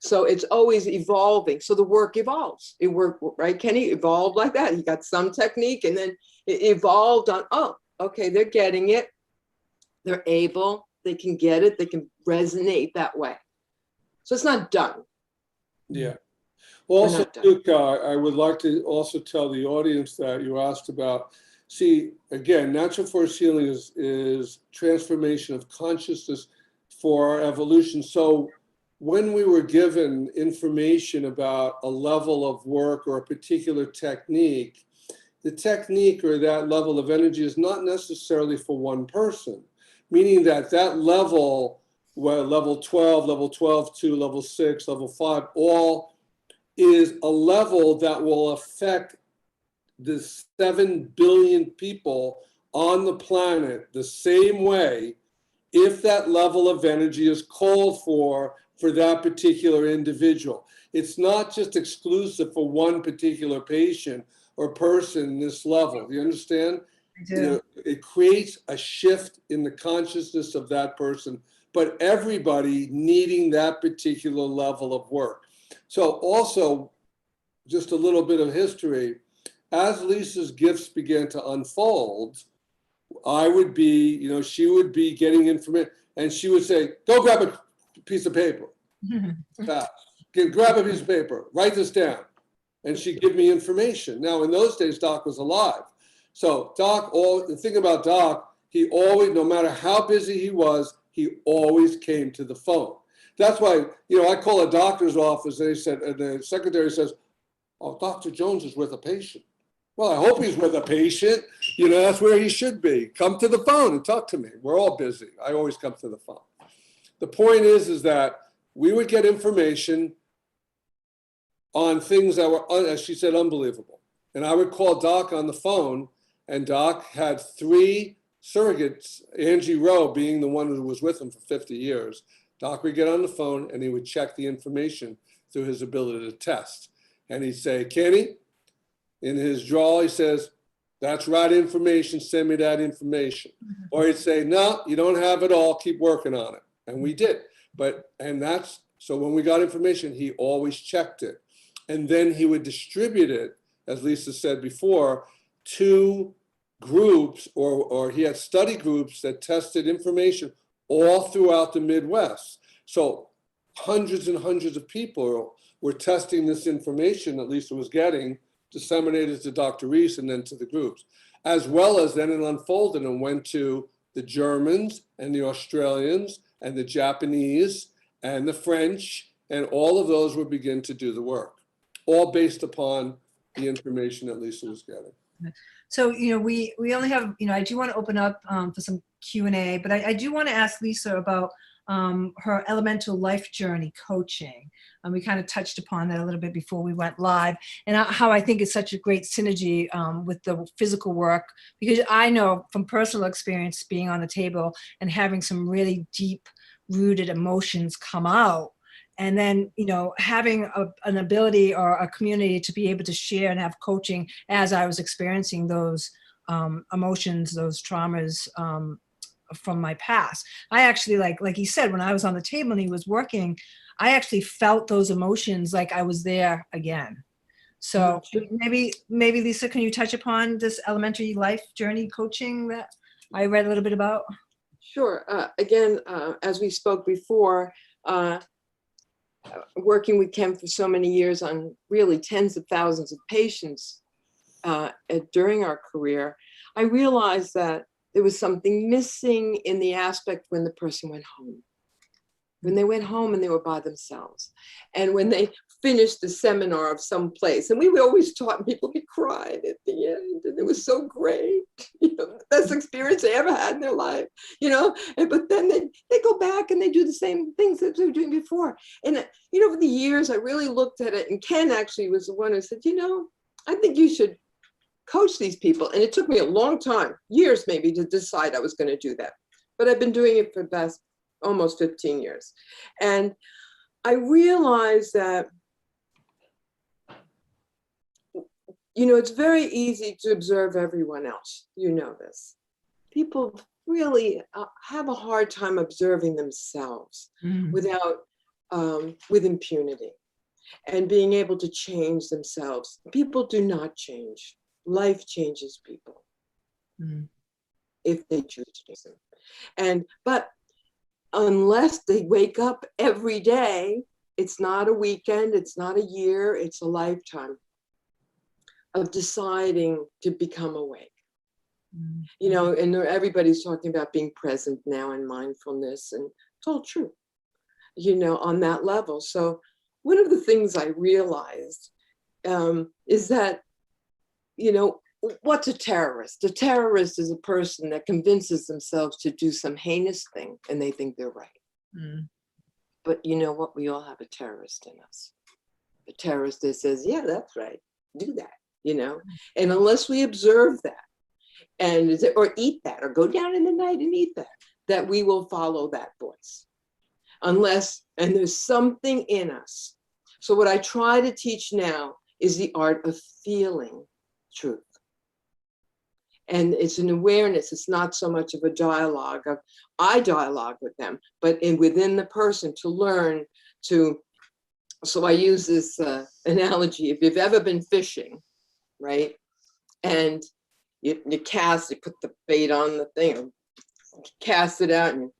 So it's always evolving. So the work evolves. It worked, right, Kenny? Evolved like that. He got some technique and then it evolved on, oh, okay, they're getting it. They're able, they can get it. They can resonate that way. So it's not done. Yeah. Well, also, Luke, I would like to also tell the audience that you asked about, see, again, natural force healing is transformation of consciousness for our evolution. So when we were given information about a level of work or a particular technique, the technique or that level of energy is not necessarily for one person, meaning that that level, well, level 12, level 12-2, level 6, level 5, all is a level that will affect the 7 billion people on the planet the same way if that level of energy is called for that particular individual. It's not just exclusive for one particular patient or person, this level. Do you understand? I do. You know, it creates a shift in the consciousness of that person, but everybody needing that particular level of work. So also, just a little bit of history, as Lisa's gifts began to unfold, I would be, you know, she would be getting information and she would say, go grab a piece of paper. Grab a piece of paper, write this down. And she'd give me information. Now, in those days, Doc was alive. So Doc, the thing about Doc, he always, no matter how busy he was, he always came to the phone. That's why, you know, I call a doctor's office and they said, and the secretary says, oh, Dr. Jones is with a patient. Well, I hope he's with a patient. You know, that's where he should be. Come to the phone and talk to me. We're all busy. I always come to the phone. The point is that we would get information on things that were, as she said, unbelievable. And I would call Doc on the phone, and Doc had 3 surrogates, Angie Rowe being the one who was with him for 50 years. Doc would get on the phone and he would check the information through his ability to test. And he'd say, Kenny, in his drawl, he says, that's right information, send me that information. Mm-hmm. Or he'd say, no, you don't have it all, keep working on it. And we did. So when we got information, he always checked it. And then he would distribute it, as Lisa said before, to groups, or he had study groups that tested information all throughout the Midwest. So hundreds and hundreds of people were testing this information that Lisa was getting, disseminated to Dr. Reese and then to the groups, as well as then it unfolded and went to the Germans and the Australians and the Japanese and the French, and all of those would begin to do the work, all based upon the information that Lisa was getting. So, you know, we only have, you know, I do want to open up for some Q&A, but I do want to ask Lisa about her elemental life journey coaching. We kind of touched upon that a little bit before we went live, and how I think it's such a great synergy with the physical work, because I know from personal experience being on the table and having some really deep rooted emotions come out, and then, you know, having an ability or a community to be able to share and have coaching as I was experiencing those emotions, those traumas from my past. I actually, like he said, when I was on the table and he was working, I actually felt those emotions like I was there again. So maybe Lisa, can you touch upon this elementary life journey coaching that I read a little bit about? Sure. Again, as we spoke before, working with Ken for so many years on really tens of thousands of patients during our career, I realized that there was something missing in the aspect when the person went home. When they went home and they were by themselves. And when they finished the seminar of some place, and we were always taught people could cry at the end, and it was so great, the best experience they ever had in their life, but then they go back and they do the same things that they were doing before. And, over the years, I really looked at it, and Ken actually was the one who said, I think you should coach these people. And it took me a long time, years maybe, to decide I was going to do that. But I've been doing it for the past almost 15 years. And I realized that, it's very easy to observe everyone else. This. People really have a hard time observing themselves with impunity and being able to change themselves. People do not change. Life changes people if they choose to change them. But unless they wake up every day, it's not a weekend, it's not a year, it's a lifetime of deciding to become awake. And everybody's talking about being present now and mindfulness, and it's all true, on that level. So one of the things I realized is that, what's a terrorist? A terrorist is a person that convinces themselves to do some heinous thing and they think they're right. But you know what? We all have a terrorist in us. A terrorist that says, yeah, that's right. Do that, And unless we observe that or eat that or go down in the night and eat that we will follow that voice. And there's something in us. So what I try to teach now is the art of feeling truth. And it's an awareness. It's not so much of a dialogue of, I dialogue with them, but within the person to learn to, so I use this analogy. If you've ever been fishing, right? And you put the bait on the thing, cast it out, and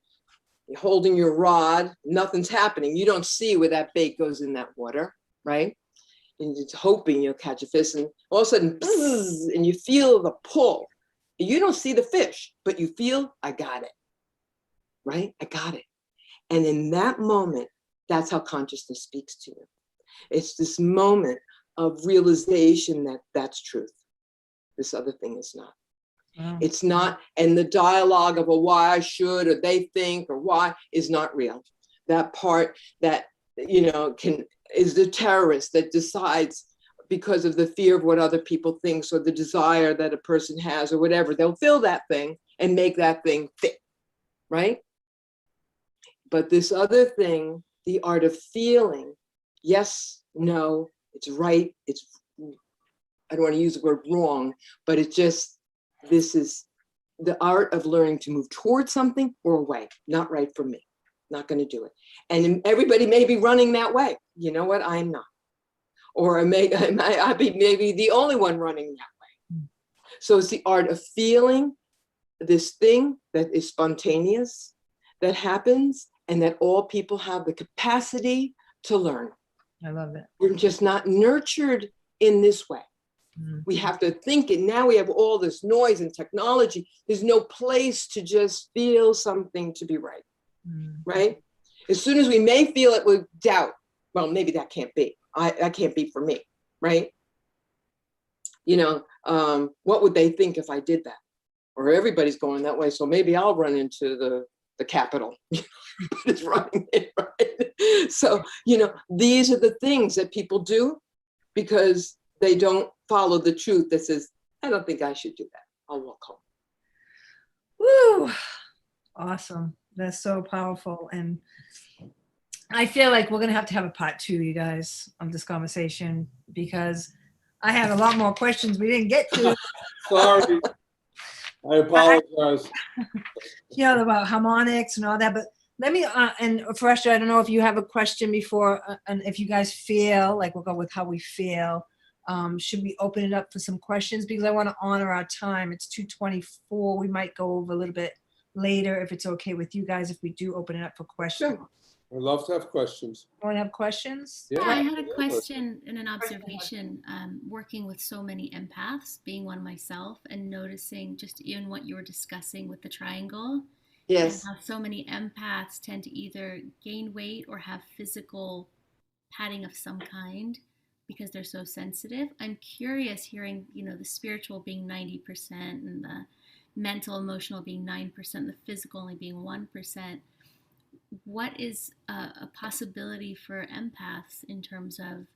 you're holding your rod, nothing's happening. You don't see where that bait goes in that water, right? And you're hoping you'll catch a fish, and all of a sudden, buzz, and you feel the pull. You don't see the fish, but you feel, I got it, right? I got it. And in that moment, that's how consciousness speaks to you. It's this moment of realization that that's truth. This other thing is not. Wow. It's not, and the dialogue of, why I should, or they think, or why is not real. That part that, is the terrorist that decides, because of the fear of what other people think, or the desire that a person has, or whatever, they'll fill that thing and make that thing fit, right? But this other thing, the art of feeling, yes, no, it's right, I don't want to use the word wrong, but this is the art of learning to move towards something or away. Not right for me, not going to do it. And everybody may be running that way. You know what? I'm not. Or I be maybe the only one running that way. So it's the art of feeling this thing that is spontaneous, that happens, and that all people have the capacity to learn. I love it. We're just not nurtured in this way. We have to think it. Now we have all this noise and technology. There's no place to just feel something to be right, right? As soon as we may feel it with doubt, well, maybe that can't be. That can't be for me, right? What would they think if I did that? Or everybody's going that way, so maybe I'll run into the Capitol. But it's running it, right? So, these are the things that people do because they don't follow the truth that says, I don't think I should do that. I'll walk home. Woo! Awesome. That's so powerful. And I feel like we're going to have a part 2, you guys, of this conversation, because I have a lot more questions we didn't get to. Sorry. I apologize. About harmonics and all that. But let me, and for Esther, I don't know if you have a question before, and if you guys feel like we'll go with how we feel. Should we open it up for some questions? Because I want to honor our time. It's 2:24. We might go over a little bit later if it's okay with you guys if we do open it up for questions. Sure. I'd love to have questions. Want to have questions? Yeah, I had a absolutely. question and an observation. Working with so many empaths, being one myself, and noticing just even what you were discussing with the triangle, Yes. and how so many empaths tend to either gain weight or have physical padding of some kind because they're so sensitive. I'm curious, hearing the spiritual being 90% and the mental, emotional being 9%, the physical only being 1%. What is a possibility for empaths in terms of,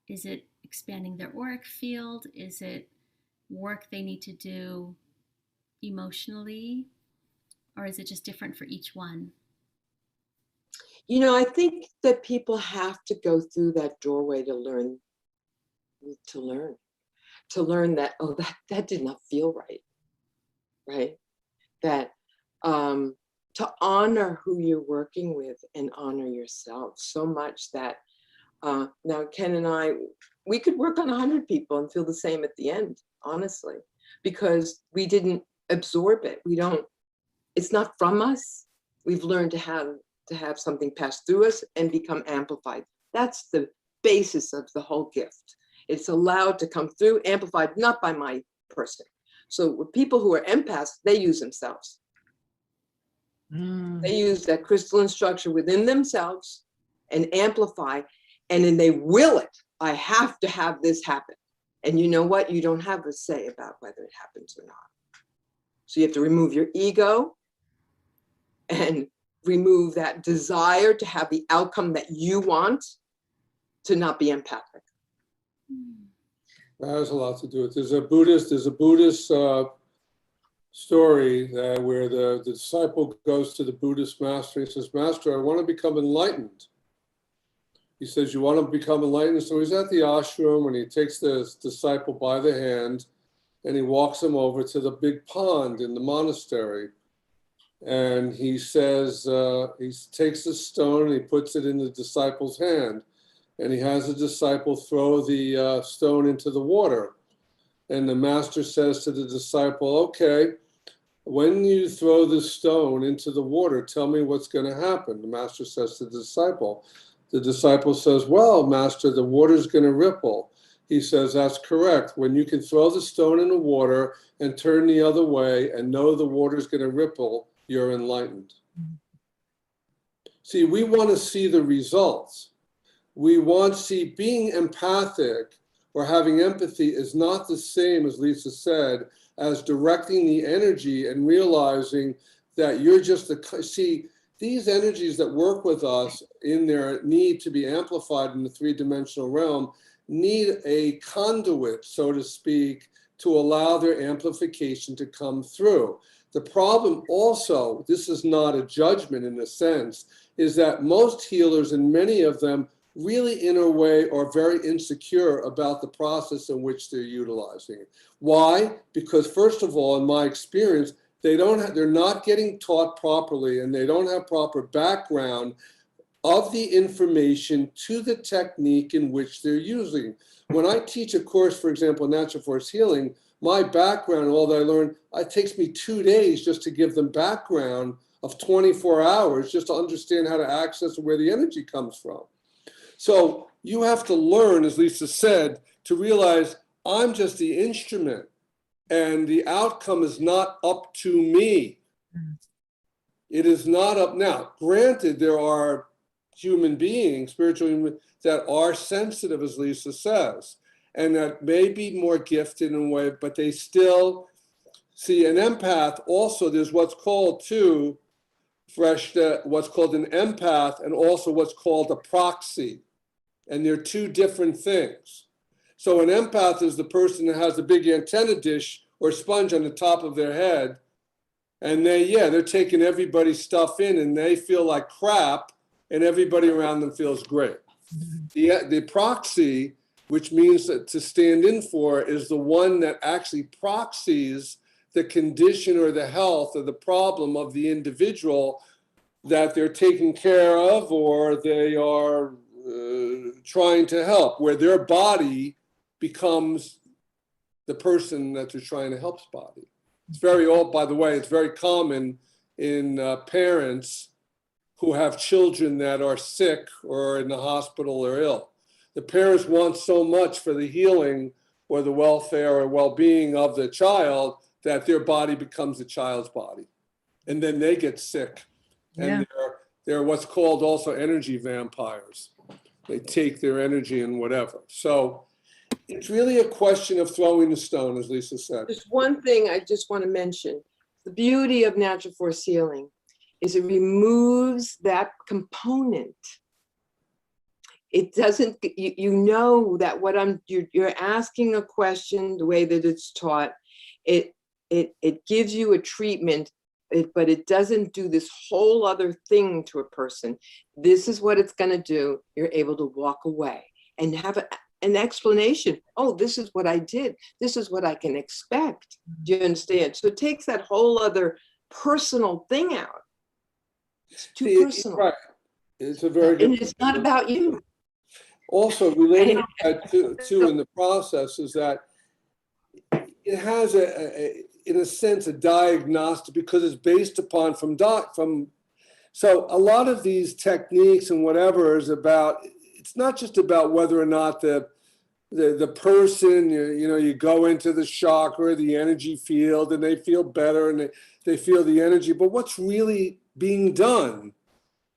is it expanding their auric field? Is it work they need to do emotionally? Or is it just different for each one? I think that people have to go through that doorway to learn that, oh, that did not feel right? That to honor who you're working with and honor yourself so much that now Ken and I, we could work on 100 people and feel the same at the end, honestly, because we didn't absorb it. It's not from us. We've learned to have something pass through us and become amplified. That's the basis of the whole gift. It's allowed to come through, amplified, not by my person. So with people who are empaths, they use themselves. They use that crystalline structure within themselves and amplify, and then they will it. I have to have this happen. And you know what? You don't have a say about whether it happens or not. So you have to remove your ego and remove that desire to have the outcome that you want to not be empathic. That has a lot to do with it. There's a Buddhist story where the disciple goes to the Buddhist master. He says, "Master, I want to become enlightened." He says, "You want to become enlightened?" So he's at the ashram and he takes the disciple by the hand and he walks him over to the big pond in the monastery. And he says, he takes the stone and he puts it in the disciple's hand. And he has the disciple throw the stone into the water. And the master says to the disciple, "Okay, when you throw the stone into the water, tell me what's going to happen." The master says to the disciple. The disciple says, "Well, master, the water's going to ripple." He says, "That's correct. When you can throw the stone in the water and turn the other way and know the water's going to ripple, you're enlightened." See, we want to see the results. We want to see being empathic or having empathy is not the same, as Lisa said, as directing the energy and realizing that you're just these energies that work with us in their need to be amplified in the three-dimensional realm need a conduit, so to speak, to allow their amplification to come through. The problem also, this is not a judgment in a sense, is that most healers, and many of them, really in a way are very insecure about the process in which they're utilizing it. Why? Because first of all, in my experience, they're not getting taught properly and they don't have proper background of the information to the technique in which they're using. When I teach a course, for example, Natural Force Healing, my background, all that I learned, it takes me 2 days just to give them background of 24 hours just to understand how to access where the energy comes from. So you have to learn, as Lisa said, to realize I'm just the instrument and the outcome is not up to me. It is not up. Now, granted, there are human beings, spiritual humans, that are sensitive, as Lisa says, and that may be more gifted in a way, but they still see an empath. Also, there's what's called what's called an empath and also what's called a proxy. And they're two different things. So an empath is the person that has a big antenna dish or sponge on the top of their head. And they're taking everybody's stuff in and they feel like crap and everybody around them feels great. The proxy, which means that to stand in for, is the one that actually proxies the condition or the health or the problem of the individual that they're taking care of or they are trying to help, where their body becomes the person that they're trying to help's body. It's very old, by the way, it's very common in parents who have children that are sick or in the hospital or ill. The parents want so much for the healing or the welfare or well-being of the child that their body becomes the child's body. And then they get sick. And they're what's called also energy vampires. They take their energy and whatever. So it's really a question of throwing the stone, as Lisa said. Just one thing I just want to mention. The beauty of natural force healing is it removes that component. It doesn't, you know that what you're asking a question, the way that it's taught, it gives you a treatment, but it doesn't do this whole other thing to a person. This is what it's going to do. You're able to walk away and have an explanation. Oh, this is what I did. This is what I can expect. Do you understand? So it takes that whole other personal thing out. It's too personal. Right. It's a very good. And it's not about you. Also, related to that too in the process is that it has in a sense, a diagnostic, because it's based upon so a lot of these techniques and whatever is about, it's not just about whether or not the person, you go into the chakra, the energy field, and they feel better and they feel the energy, but what's really being done?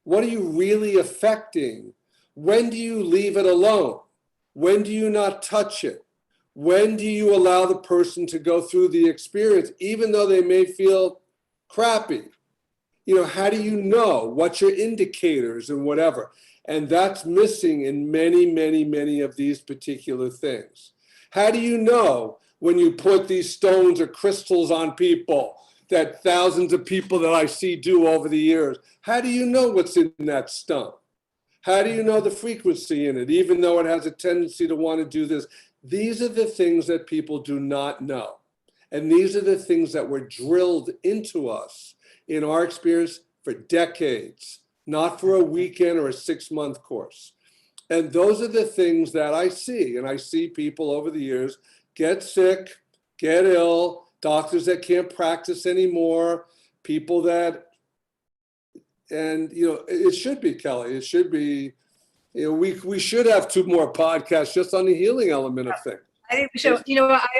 What are you really affecting? When do you leave it alone? When do you not touch it? When do you allow the person to go through the experience, even though they may feel crappy? How do you know? What's your indicators and whatever? And that's missing in many, many, many of these particular things. How do you know when you put these stones or crystals on people that thousands of people that I see do over the years? How do you know what's in that stone? How do you know the frequency in it, even though it has a tendency to want to do this? These are the things that people do not know. And these are the things that were drilled into us in our experience for decades, not for a weekend or a 6-month course. And those are the things that I see. And I see people over the years get sick, get ill, doctors that can't practice anymore, people that, and it should be, Kelly, it should be, we should have 2 more podcasts just on the healing element of things. I think we should,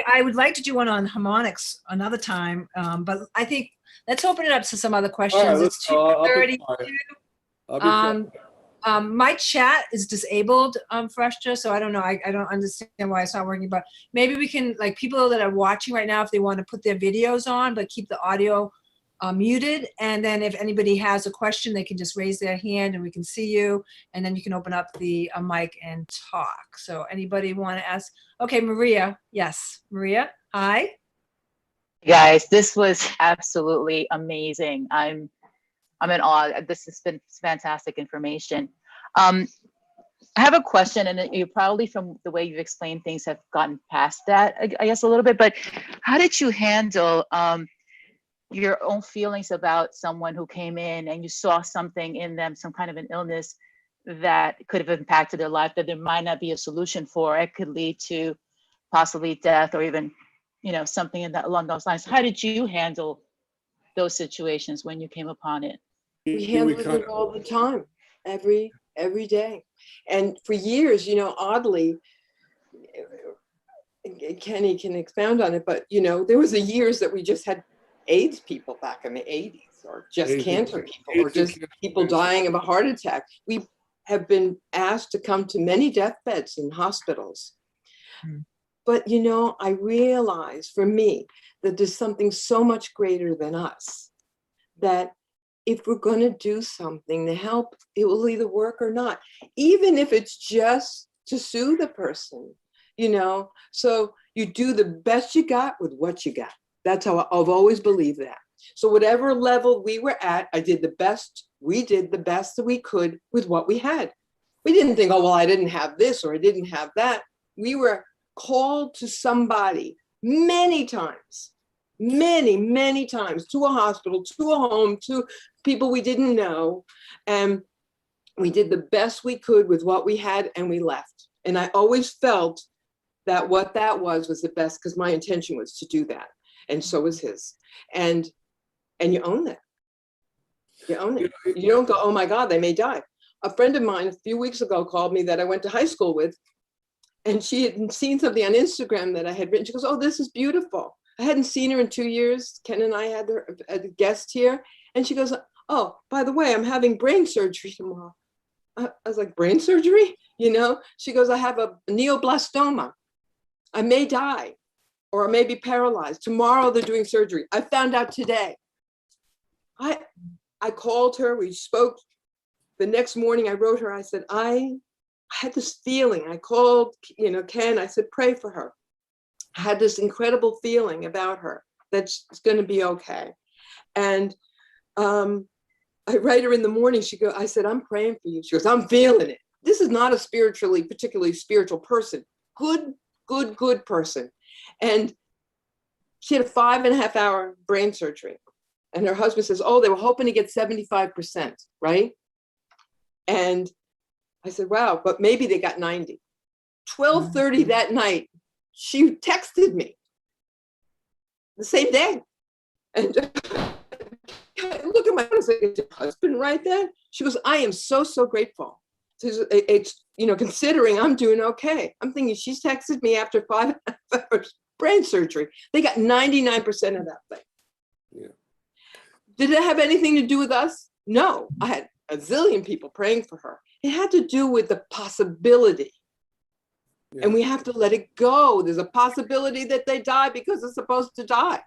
I would like to do one on harmonics another time, but I think let's open it up to some other questions. All right, it's 2:32. My chat is disabled, Freshta, so I don't know. I don't understand why it's not working, but maybe we can, like, people that are watching right now, if they want to put their videos on, but keep the audio muted. And then if anybody has a question, they can just raise their hand and we can see you. And then you can open up the mic and talk. So anybody want to ask? Okay, Maria. Yes, Maria. Hi. Guys, this was absolutely amazing. I'm in awe. This has been fantastic information. I have a question, and you probably, from the way you've explained things, have gotten past that, I guess, a little bit. But how did you handle your own feelings about someone who came in and you saw something in them, some kind of an illness that could have impacted their life that there might not be a solution for? It could lead to possibly death or even, something along those lines. How did you handle those situations when you came upon it? We handle it all the time, every day. And for years, oddly, Kenny can expound on it, but there was years that we just had AIDS people back in the 80s, or just cancer people, or just people dying of a heart attack. We have been asked to come to many deathbeds in hospitals. But, I realize for me that there's something so much greater than us, that if we're going to do something to help, it will either work or not, even if it's just to soothe the person, So you do the best you got with what you got. That's how I've always believed that. So whatever level we were at, we did the best that we could with what we had. We didn't think, oh, well, I didn't have this or I didn't have that. We were called to somebody many times, many times, to a hospital, to a home, to people we didn't know. And we did the best we could with what we had and we left. And I always felt that what that was the best, because my intention was to do that. And so was his. And you own that. You own it. You don't go, oh my God, they may die. A friend of mine a few weeks ago called me that I went to high school with, and she had seen something on Instagram that I had written. She goes, oh, this is beautiful. I hadn't seen her in 2 years. Ken and I had her as a guest here. And she goes, oh, by the way, I'm having brain surgery tomorrow. I was like, brain surgery? You know? She goes, I have a neoblastoma. I may die, or I may be paralyzed. Tomorrow they're doing surgery. I found out today. I called her, we spoke. The next morning I wrote her, I said, I had this feeling. I called, Ken, I said, pray for her. I had this incredible feeling about her that it's going to be okay. And I write her in the morning. I said, I'm praying for you. She goes, I'm feeling it. This is not a particularly spiritual person. Good person. And she had a 5.5 hour brain surgery. And her husband says, oh, they were hoping to get 75%, right? And I said, wow, but maybe they got 90. 12:30 that night, she texted me the same day. And look at my husband right there. She goes, I am so grateful. It's, considering I'm doing okay. I'm thinking she's texted me after 5 hours brain surgery. They got 99% of that thing. Yeah. Did it have anything to do with us? No, I had a zillion people praying for her. It had to do with the possibility. Yeah. And we have to let it go. There's a possibility that they die because it's supposed to die,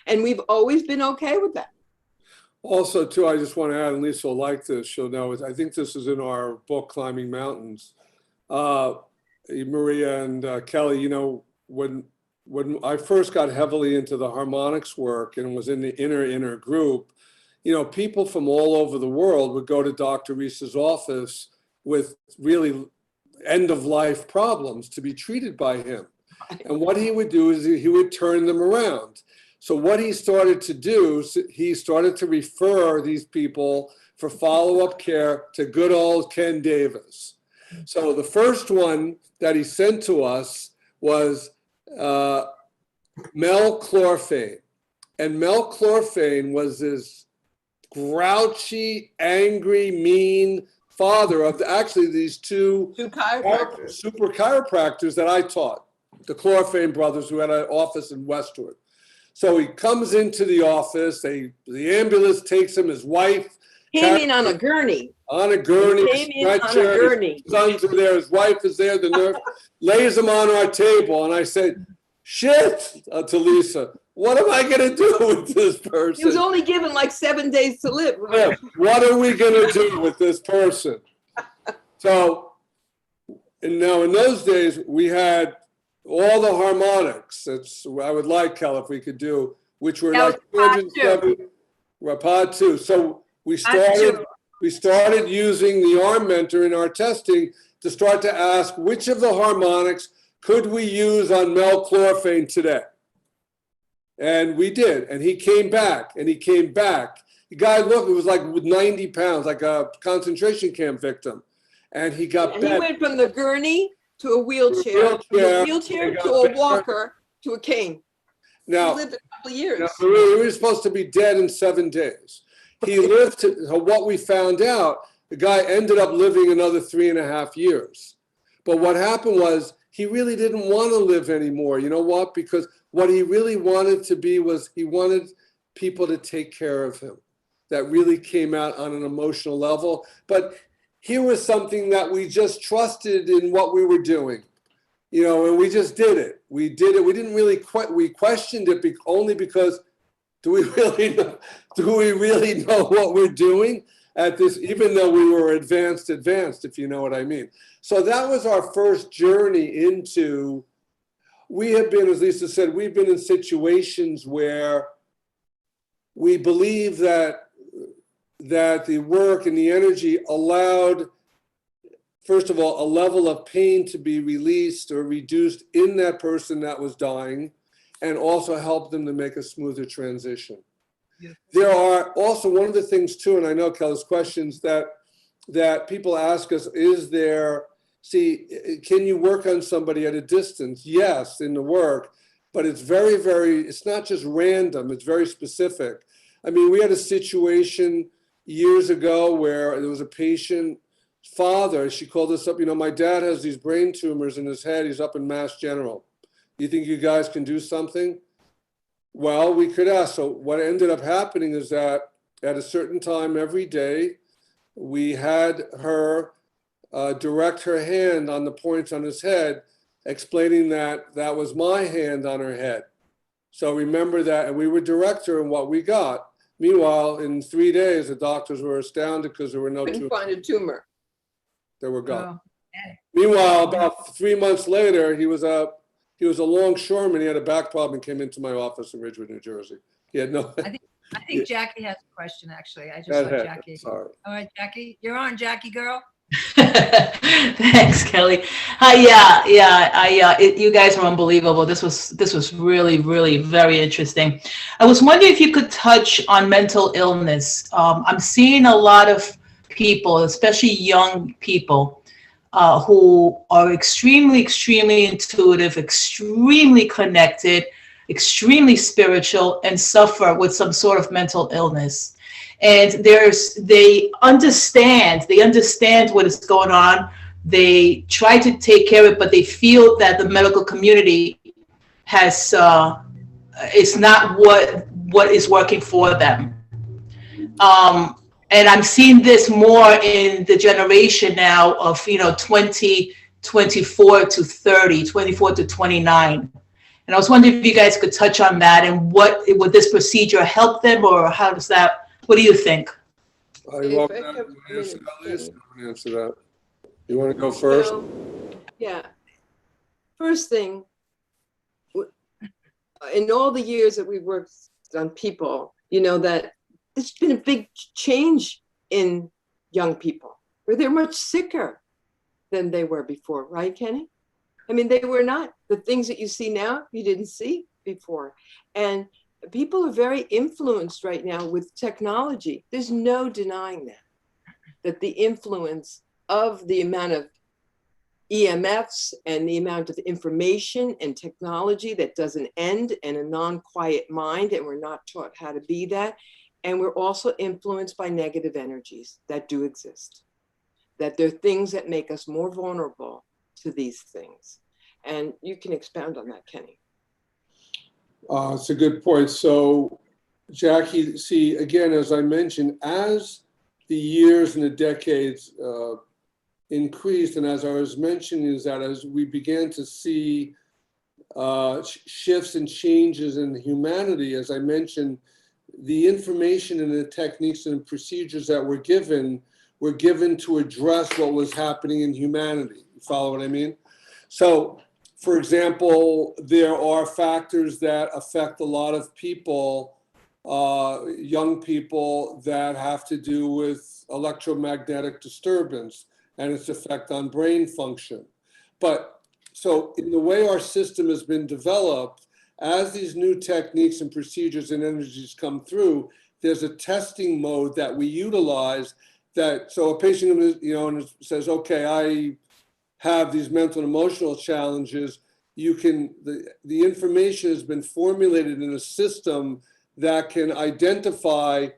and we've always been okay with that. Also, too, I just want to add, and Lisa will like this, she'll know it. I think this is in our book, Climbing Mountains. Maria and Kelly, when I first got heavily into the harmonics work and was in the inner group, people from all over the world would go to Dr. Reese's office with really end-of-life problems to be treated by him. And what he would do is he would turn them around. So what he started to do, he started to refer these people for follow-up care to good old Ken Davis. So the first one that he sent to us was melchlorphane. And melchlorphane was this grouchy, angry, mean father of these two super chiropractors that I taught, the Chlorphane brothers, who had an office in Westwood. So he comes into the office, the ambulance takes him, his wife. Came in on a gurney. On a gurney. Came in on a gurney. His sons are there, his wife is there, the nurse lays him on our table. And I said, shit, to Lisa, what am I going to do with this person? He was only given like 7 days to live. Yeah, what are we going to do with this person? So, and now in those days, we had all the harmonics. That's I would like, Kel, if we could do, which were like 270, pod 2. So we started using the arm mentor in our testing to start to ask which of the harmonics could we use on melchlorphane today? And we did. And he came back and he came back. The guy looked, it was like with 90 pounds, like a concentration camp victim. And he got better. He went from the gurney to a wheelchair to a walker to a cane. Now, he lived a couple of years. He was supposed to be dead in 7 days. He lived to what we found out, the guy ended up living another 3.5 years. But what happened was he really didn't want to live anymore. You know what? Because what he really wanted to be was he wanted people to take care of him. That really came out on an emotional level. But here was something that we just trusted in what we were doing, and we just did it. We did it. We didn't really we questioned it only because do we really know what we're doing at this, even though we were advanced, if you know what I mean. So that was our first journey into, we have been, as Lisa said, we've been in situations where we believe that the work and the energy allowed, first of all, a level of pain to be released or reduced in that person that was dying, and also help them to make a smoother transition. Yeah. There are also one of the things too, and I know Kelly's questions that people ask us, is there see, can you work on somebody at a distance? Yes, in the work, but it's very, very, it's not just random, it's very specific. I mean, we had a situation years ago where there was a patient father, she called us up, you know, my dad has these brain tumors in his head, he's up in Mass General. Do you think you guys can do something? Well, we could ask. So what ended up happening is that at a certain time every day, we had her direct her hand on the points on his head, explaining that that was my hand on her head. So remember that, and we would direct her in what we got. Meanwhile, in 3 days, the doctors were astounded because there were no Couldn't tumors. find a tumor. They were gone. Oh, Meanwhile, about 3 months later, he was a longshoreman. He had a back problem and came into my office in Ridgewood, New Jersey. He had no. I think Jackie has a question, actually. I just Go saw ahead. Jackie. Sorry. All right, Jackie. You're on, Jackie girl. Thanks, Kelly. You guys were unbelievable. This was really, really very interesting. I was wondering if you could touch on mental illness. I'm seeing a lot of people, especially young people, who are extremely, extremely intuitive, extremely connected, extremely spiritual, and suffer with some sort of mental illness. And they understand what is going on. They try to take care of it, but they feel that the medical community has it's not what is working for them. And I'm seeing this more in the generation now of 24 to 30, 24 to 29. And I was wondering if you guys could touch on that, and would this procedure help them, or how does that? What do you think? You want to answer that, Lisa? I'm going to answer that. You want to go first? Yeah. First thing, in all the years that we've worked on people, you know that there's been a big change in young people, where they're much sicker than they were before, right, Kenny? I mean, they were not. The things that you see now, you didn't see before. And people are very influenced right now with technology. There's no denying that the influence of the amount of EMFs and the amount of information and technology that doesn't end, and a non-quiet mind, and we're not taught how to be that. And we're also influenced by negative energies that do exist, that there are things that make us more vulnerable to these things. And you can expound on that, Kenny. It's a good point. So, Jackie, see, again, as I mentioned, as the years and the decades increased, and as I was mentioning, is that as we began to see shifts and changes in humanity, as I mentioned, the information and the techniques and procedures that were given to address what was happening in humanity. You follow what I mean? So, for example, there are factors that affect a lot of people, young people, that have to do with electromagnetic disturbance and its effect on brain function. But so in the way our system has been developed, as these new techniques and procedures and energies come through, there's a testing mode that we utilize that, so a patient, and says, okay, I have these mental and emotional challenges, the information has been formulated in a system that can identify,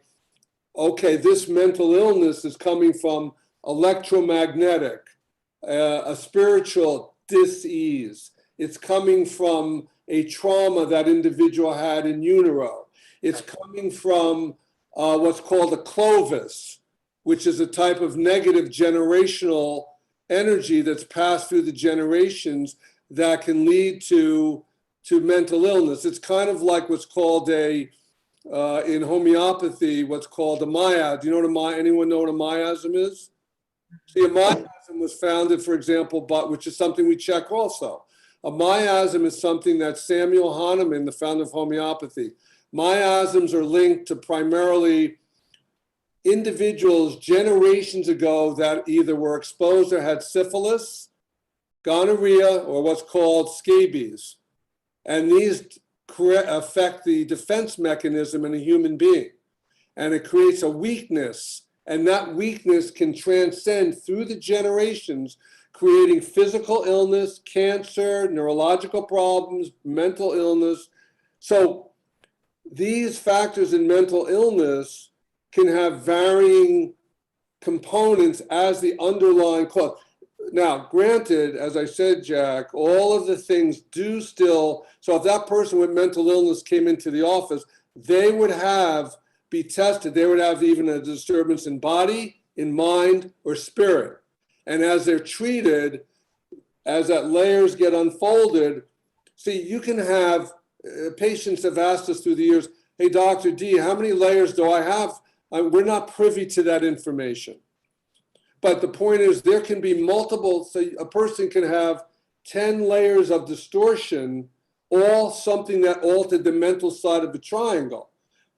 okay, this mental illness is coming from electromagnetic, a spiritual dis-ease. It's coming from a trauma that individual had in utero. It's coming from what's called a clovis, which is a type of negative generational energy that's passed through the generations that can lead to mental illness. It's kind of like what's called in homeopathy, what's called a miasm. Do you know anyone know what a miasm is? See, a miasm was founded, for example, which is something we check also. A miasm is something that Samuel Hahnemann, the founder of homeopathy, miasms are linked to primarily individuals generations ago that either were exposed or had syphilis, gonorrhea, or what's called scabies. And these affect the defense mechanism in a human being. And it creates a weakness. And that weakness can transcend through the generations creating physical illness, cancer, neurological problems, mental illness. So these factors in mental illness can have varying components as the underlying cause. Now, granted, as I said, Jack, all of the things do still, so if that person with mental illness came into the office, they would be tested. They would have even a disturbance in body, in mind, or spirit. And as they're treated, as that layers get unfolded, see, you can have, patients have asked us through the years, hey, Dr. D, how many layers do I have? We're not privy to that information. But the point is, there can be multiple, so a person can have 10 layers of distortion, all something that altered the mental side of the triangle.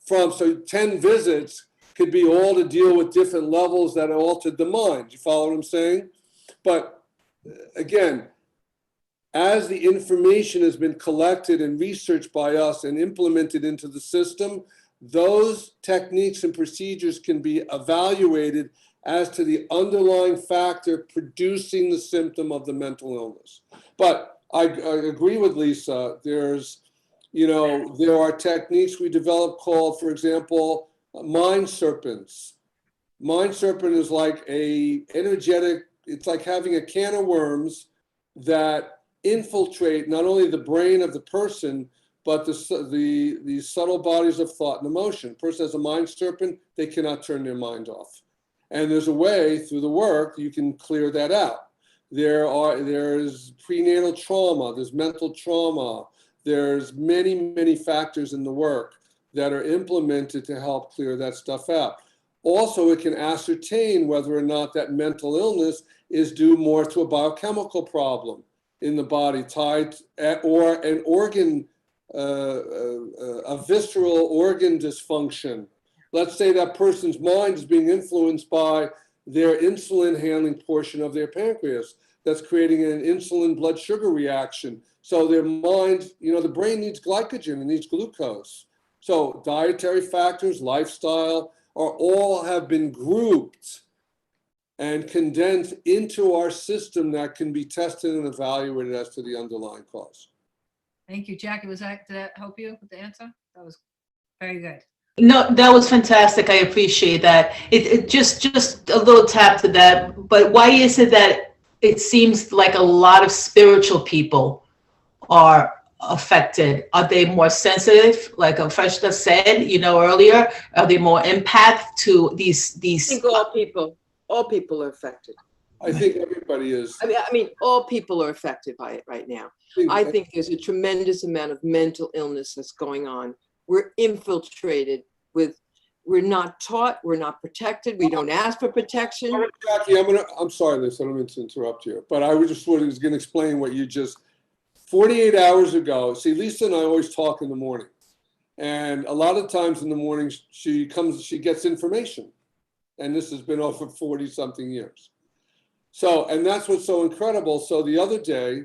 So 10 visits could be all to deal with different levels that altered the mind. You follow what I'm saying? But again, as the information has been collected and researched by us and implemented into the system, those techniques and procedures can be evaluated as to the underlying factor producing the symptom of the mental illness. But I agree with Lisa. There are techniques we developed called, for example, mind serpents. Mind serpent is like it's like having a can of worms that infiltrate not only the brain of the person, but the subtle bodies of thought and emotion. A person has a mind serpent, they cannot turn their mind off. And there's a way through the work you can clear that out. There's prenatal trauma, there's mental trauma, there's many, many factors in the work that are implemented to help clear that stuff out. Also, it can ascertain whether or not that mental illness is due more to a biochemical problem in the body tied or an organ, a visceral organ dysfunction. Let's say that person's mind is being influenced by their insulin handling portion of their pancreas that's creating an insulin blood sugar reaction. So their mind, the brain needs glycogen and needs glucose. So dietary factors, lifestyle, all have been grouped and condensed into our system that can be tested and evaluated as to the underlying cause. Thank you, Jackie. Did that help you with the answer? That was very good. No, that was fantastic. I appreciate that. It just a little tap to that. But why is it that it seems like a lot of spiritual people are affected? Are they more sensitive, like Freshta said, earlier? Are they more empath to these? I think all people are affected. I think everybody is. I mean, all people are affected by it right now. I think there's a tremendous amount of mental illness that's going on. We're infiltrated we're not taught, we're not protected, we don't ask for protection. Jackie, I'm sorry, Liz, I don't mean to interrupt you, but I was just going to explain what you just, 48 hours ago, see, Lisa and I always talk in the morning. And a lot of times in the morning, she gets information. And this has been over 40 something years. So, and that's what's so incredible. So the other day,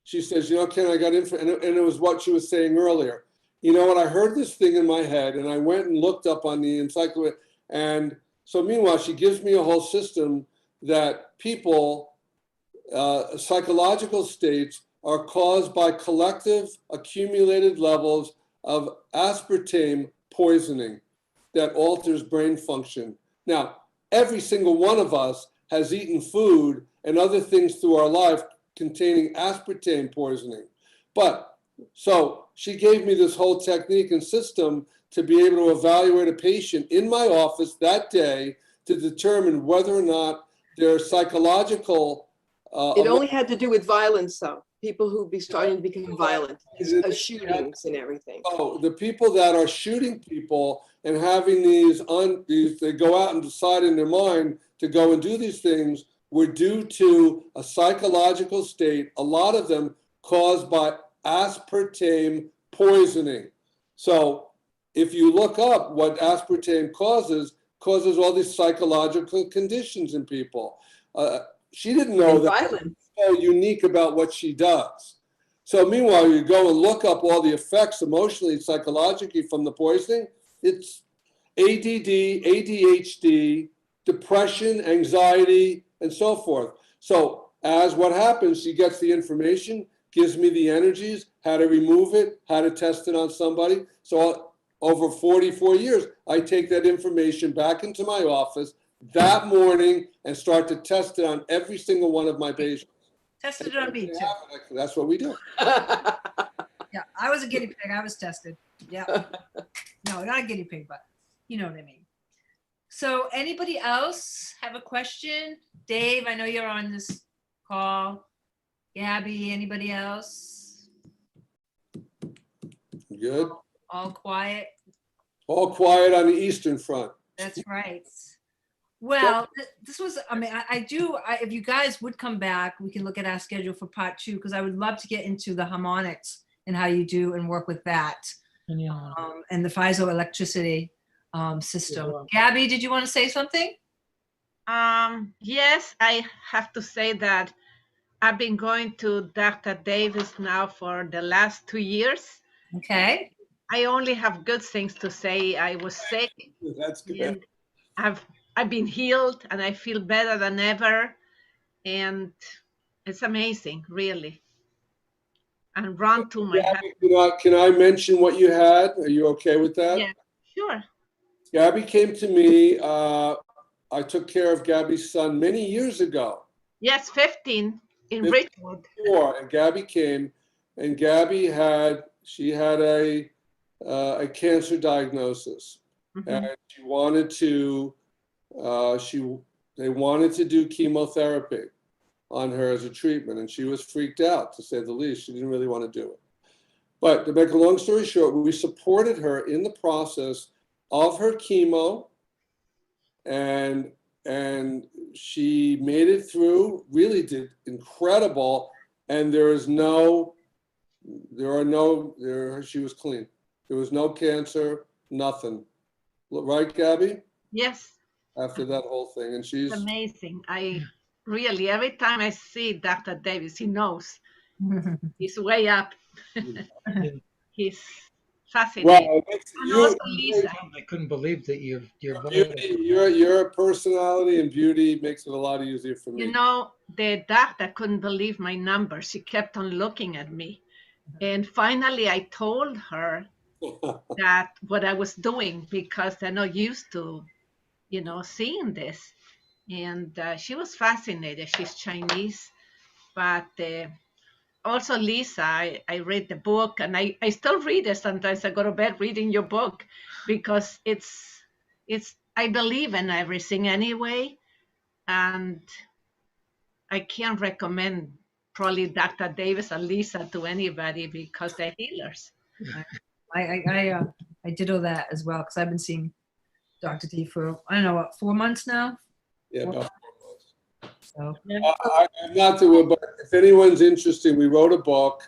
she says, Ken, I got info, and it was what she was saying earlier. You know what, I heard this thing in my head and I went and looked up on the encyclopedia. And so meanwhile, she gives me a whole system that people, psychological states are caused by collective accumulated levels of aspartame poisoning that alters brain function. Now, every single one of us has eaten food and other things through our life containing aspartame poisoning. So she gave me this whole technique and system to be able to evaluate a patient in my office that day to determine whether or not their psychological... it only had to do with violence, though. People who be starting to become violent, shootings and everything. Oh, the people that are shooting people and having they go out and decide in their mind to go and do these things were due to a psychological state, a lot of them caused by aspartame poisoning. So if you look up what aspartame causes all these psychological conditions in people. She didn't know that violence. So unique about what she does. So meanwhile, you go and look up all the effects emotionally, psychologically from the poisoning. It's ADD, ADHD, depression, anxiety, and so forth. So as what happens, she gets the information, gives me the energies, how to remove it, how to test it on somebody. So over 44 years, I take that information back into my office that morning and start to test it on every single one of my patients. Tested it on me too. That's what we do. Yeah, I was a guinea pig. I was tested. Yeah. No, not a guinea pig, but you know what I mean. So anybody else have a question? Dave, I know you're on this call. Gabby, anybody else? Good. All quiet? All quiet on the Eastern Front. That's right. Well, this was, I mean, if you guys would come back, we can look at our schedule for part 2, because I would love to get into the harmonics and how you do and work with that. And the piezoelectricity system. Gabby, did you want to say something? Yes, I have to say that I've been going to Dr. Davis now for the last 2 years. Okay. I only have good things to say. I was sick. That's good. And I've been healed and I feel better than ever. And it's amazing, really. And run to my Gabby, can I mention what you had? Are you okay with that? Yeah, sure. Gabby came to me. I took care of Gabby's son many years ago. Yes, 15 in Richmond. And Gabby came, and Gabby had a cancer diagnosis, and she wanted to. They wanted to do chemotherapy on her as a treatment, and she was freaked out, to say the least. She didn't really want to do it. But to make a long story short, we supported her in the process of her chemo, and she made it through, really did incredible, and she was clean. There was no cancer, nothing. Right, Gabby? Yes. After that whole thing, and she's amazing. I really, every time I see Dr. Davis, he knows. He's way up. He's fascinating. Well, and also Lisa. I couldn't believe that your personality and beauty makes it a lot easier for me. You know, the doctor couldn't believe my numbers. She kept on looking at me. And finally, I told her that what I was doing, because they're not used to, seeing this. And she was fascinated. She's Chinese. But also Lisa, I read the book, and I still read it. Sometimes I go to bed reading your book, because I believe in everything anyway. And I can't recommend probably Dr. Davis and Lisa to anybody, because they're healers. I did all that as well, because I've been seeing Dr. D for, I don't know, what, 4 months now? Yeah, about 4 months. So. I'm not to, but if anyone's interested, we wrote a book.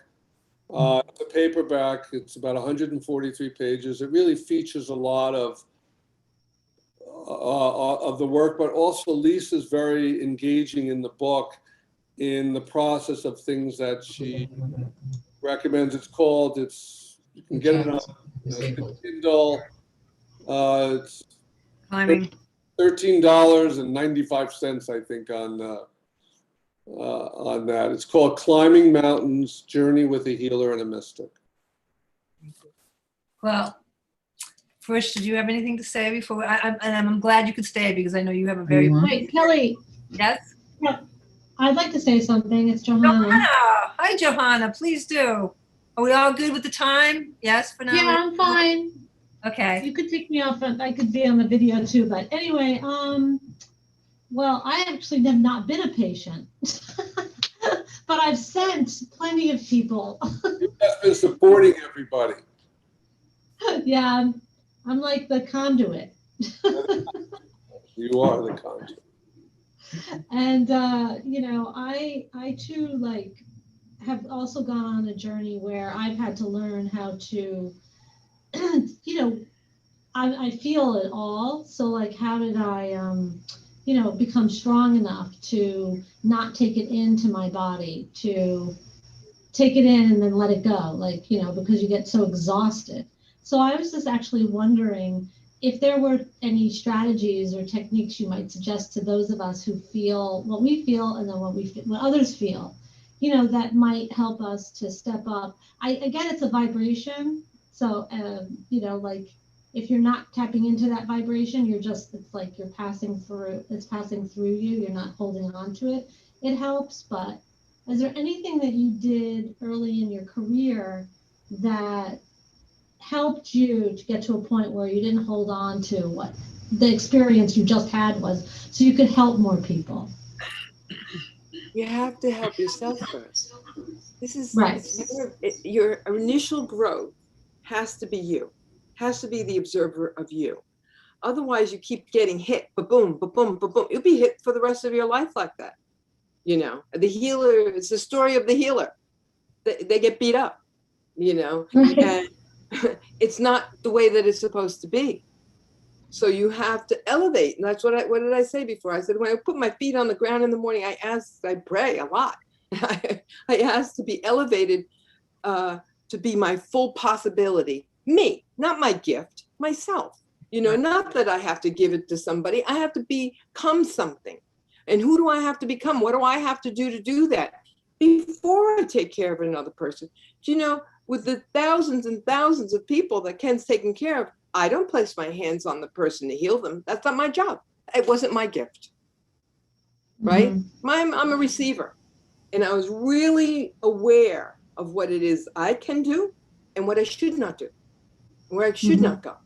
It's a paperback. It's about 143 pages. It really features a lot of the work, but also Lisa's very engaging in the book, in the process of things that she recommends. You can get it on Kindle. It's Climbing. $13.95, I think, on that. It's called Climbing Mountains: Journey with a Healer and a Mystic. Well, Frisch, did you have anything to say before? I'm glad you could stay, because I know you have a very. Wait, Kelly. Yes. Yeah, I'd like to say something. It's Johanna. Hi, Johanna. Please do. Are we all good with the time? Yes, for now. Yeah, I'm fine. Okay. You could take me off, and I could be on the video too. But anyway, well, I actually have not been a patient, but I've sent plenty of people. You've just been supporting everybody. Yeah, I'm like the conduit. You are the conduit. And I too have also gone on a journey where I've had to learn how to, I feel it all. So how did I, become strong enough to not take it into my body, to take it in and then let it go, because you get so exhausted. So I was just actually wondering, if there were any strategies or techniques you might suggest to those of us who feel what we feel and then what others feel, that might help us to step up. Again, it's a vibration. So, like if you're not tapping into that vibration, it's like it's passing through you. You're not holding on to it. It helps. But is there anything that you did early in your career that helped you to get to a point where you didn't hold on to what the experience you just had was, so you could help more people? You have to help yourself first. This is right. Your initial growth has to be you, has to be the observer of you. Otherwise, you keep getting hit, ba-boom, ba-boom, ba-boom. You'll be hit for the rest of your life like that. The healer, it's the story of the healer. They get beat up, Right. and it's not the way that it's supposed to be. So you have to elevate. And that's what did I say before? I said, when I put my feet on the ground in the morning, I pray a lot. I ask to be elevated, to be my full possibility. Me, not my gift, myself. Not that I have to give it to somebody. I have to become something. And who do I have to become? What do I have to do that before I take care of another person? With the thousands and thousands of people that Ken's taking care of, I don't place my hands on the person to heal them. That's not my job. It wasn't my gift, right? Mm-hmm. I'm a receiver. And I was really aware of what it is I can do and what I should not do, where I should not go.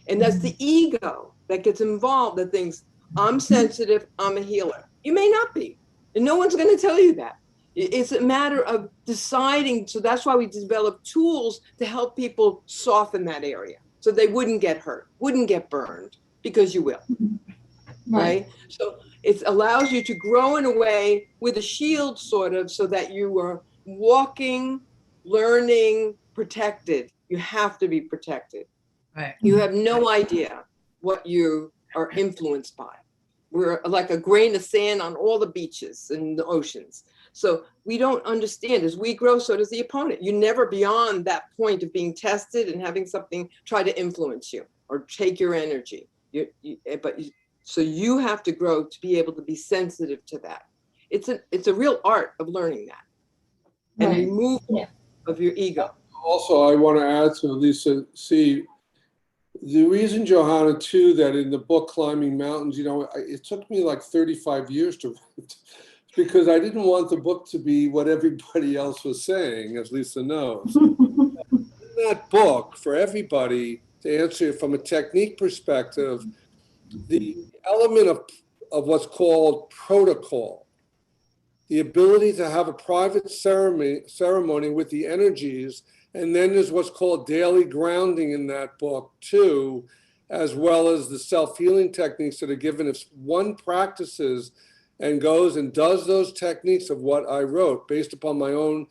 And that's the ego that gets involved, that thinks, I'm sensitive, I'm a healer. You may not be, and no one's going to tell you that. It's a matter of deciding. So that's why we develop tools to help people soften that area so they wouldn't get hurt, wouldn't get burned, because you will, right? So it allows you to grow in a way with a shield, sort of, so that you are walking, learning, protected. You have to be protected. Right. You have no idea what you are influenced by. We're like a grain of sand on all the beaches and the oceans. So we don't understand. As we grow, so does the opponent. You're never beyond that point of being tested and having something try to influence you or take your energy. So you have to grow to be able to be sensitive to that. It's a real art of learning that and removal of your ego. Also, I want to add to Lisa, see, the reason, Johanna, too, that in the book Climbing Mountains, it took me like 35 years to write, because I didn't want the book to be what everybody else was saying, as Lisa knows. In that book, for everybody, to answer it from a technique perspective, the element of what's called protocol, the ability to have a private ceremony with the energies. And then there's what's called daily grounding in that book too, as well as the self-healing techniques that are given. If one practices and goes and does those techniques of what I wrote based upon my own,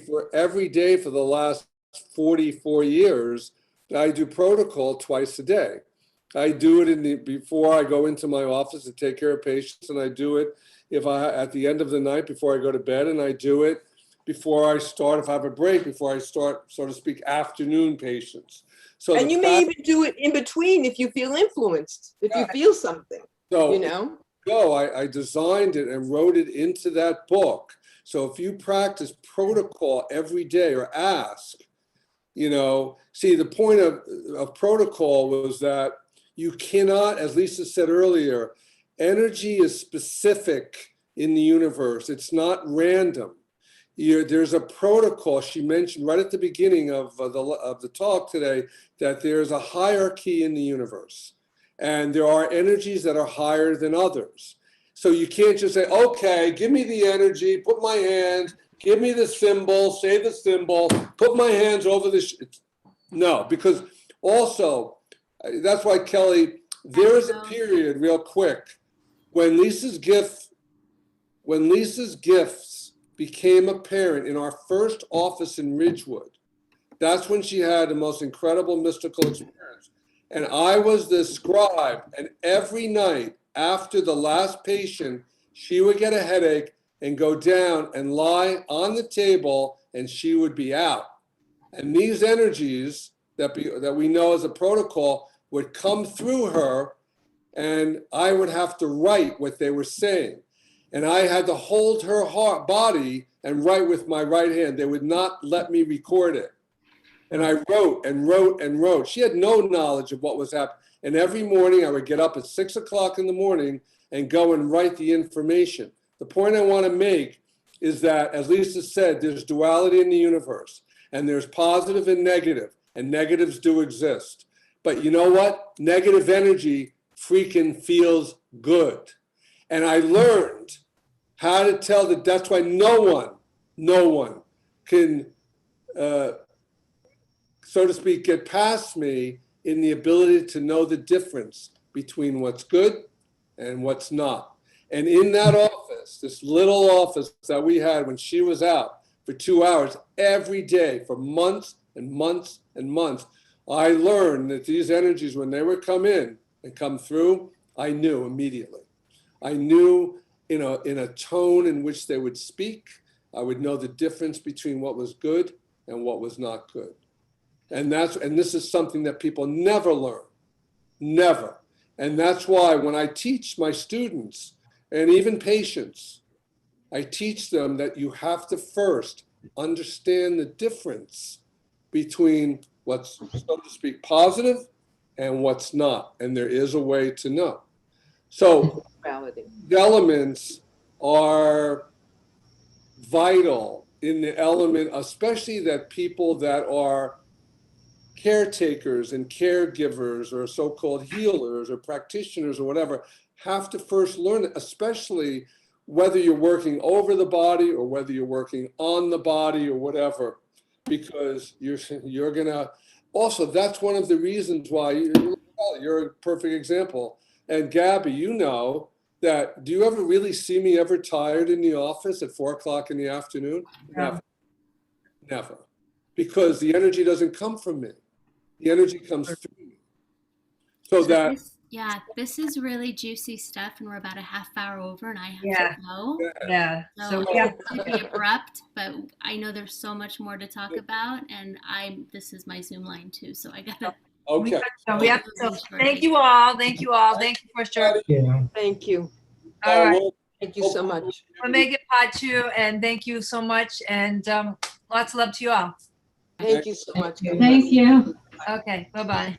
for every day for the last 44 years, I do protocol twice a day. I do it before I go into my office to take care of patients, and I do it at the end of the night before I go to bed, and I do it before I start, if I have a break, before I start, so to speak, afternoon patients. So and you may even do it in between if you feel influenced, if you feel something, I designed it and wrote it into that book. So if you practice protocol every day or ask, the point of protocol was that you cannot, as Lisa said earlier, energy is specific in the universe. It's not random. There's a protocol. She mentioned right at the beginning of the talk today that there's a hierarchy in the universe, and there are energies that are higher than others. So you can't just say, okay, give me the energy, put my hands, give me the symbol, say the symbol, put my hands over the no, because also, that's why, Kelly, there is a period, real quick, when Lisa's gifts became apparent in our first office in Ridgewood. That's when she had the most incredible mystical experience. And I was the scribe, and every night after the last patient, she would get a headache and go down and lie on the table, and she would be out. And these energies that we know as a protocol would come through her, and I would have to write what they were saying. And I had to hold her body and write with my right hand. They would not let me record it. And I wrote and wrote and wrote. She had no knowledge of what was happening. And every morning I would get up at 6 o'clock in the morning and go and write the information. The point I want to make is that, as Lisa said, there's duality in the universe, and there's positive and negatives do exist. But you know what? Negative energy freaking feels good. And I learned how to tell that. That's why no one can, so to speak, get past me in the ability to know the difference between what's good and what's not. And in that office, this little office that we had when she was out for 2 hours every day for months and months and months, I learned that these energies, when they would come in and come through, I knew immediately. I knew in a tone in which they would speak. I would know the difference between what was good and what was not good. And this is something that people never learn, never. And that's why when I teach my students and even patients, I teach them that you have to first understand the difference between what's, so to speak, positive and what's not. And there is a way to know. So the elements are vital in the element, especially that people that are caretakers and caregivers or so-called healers or practitioners or whatever have to first learn it, especially whether you're working over the body or whether you're working on the body or whatever, because you're gonna, also that's one of the reasons why you're a perfect example. And Gabby, you know that, do you ever really see me ever tired in the office at 4 o'clock in the afternoon? No. Never. Because the energy doesn't come from me. The energy comes through me. So that. This is really juicy stuff, and we're about a half hour over, and I have to go. Yeah. So yeah. it's be abrupt, but I know there's so much more to talk about, and this is my Zoom line too, so I gotta. Okay. We have to, thank you all. Thank you all. Thank you for sure. Thank you. All right. Thank you so much. We'll make it part 2, and thank you so much, and lots of love to you all. Thank you so much. Thank you. Okay. Bye-bye.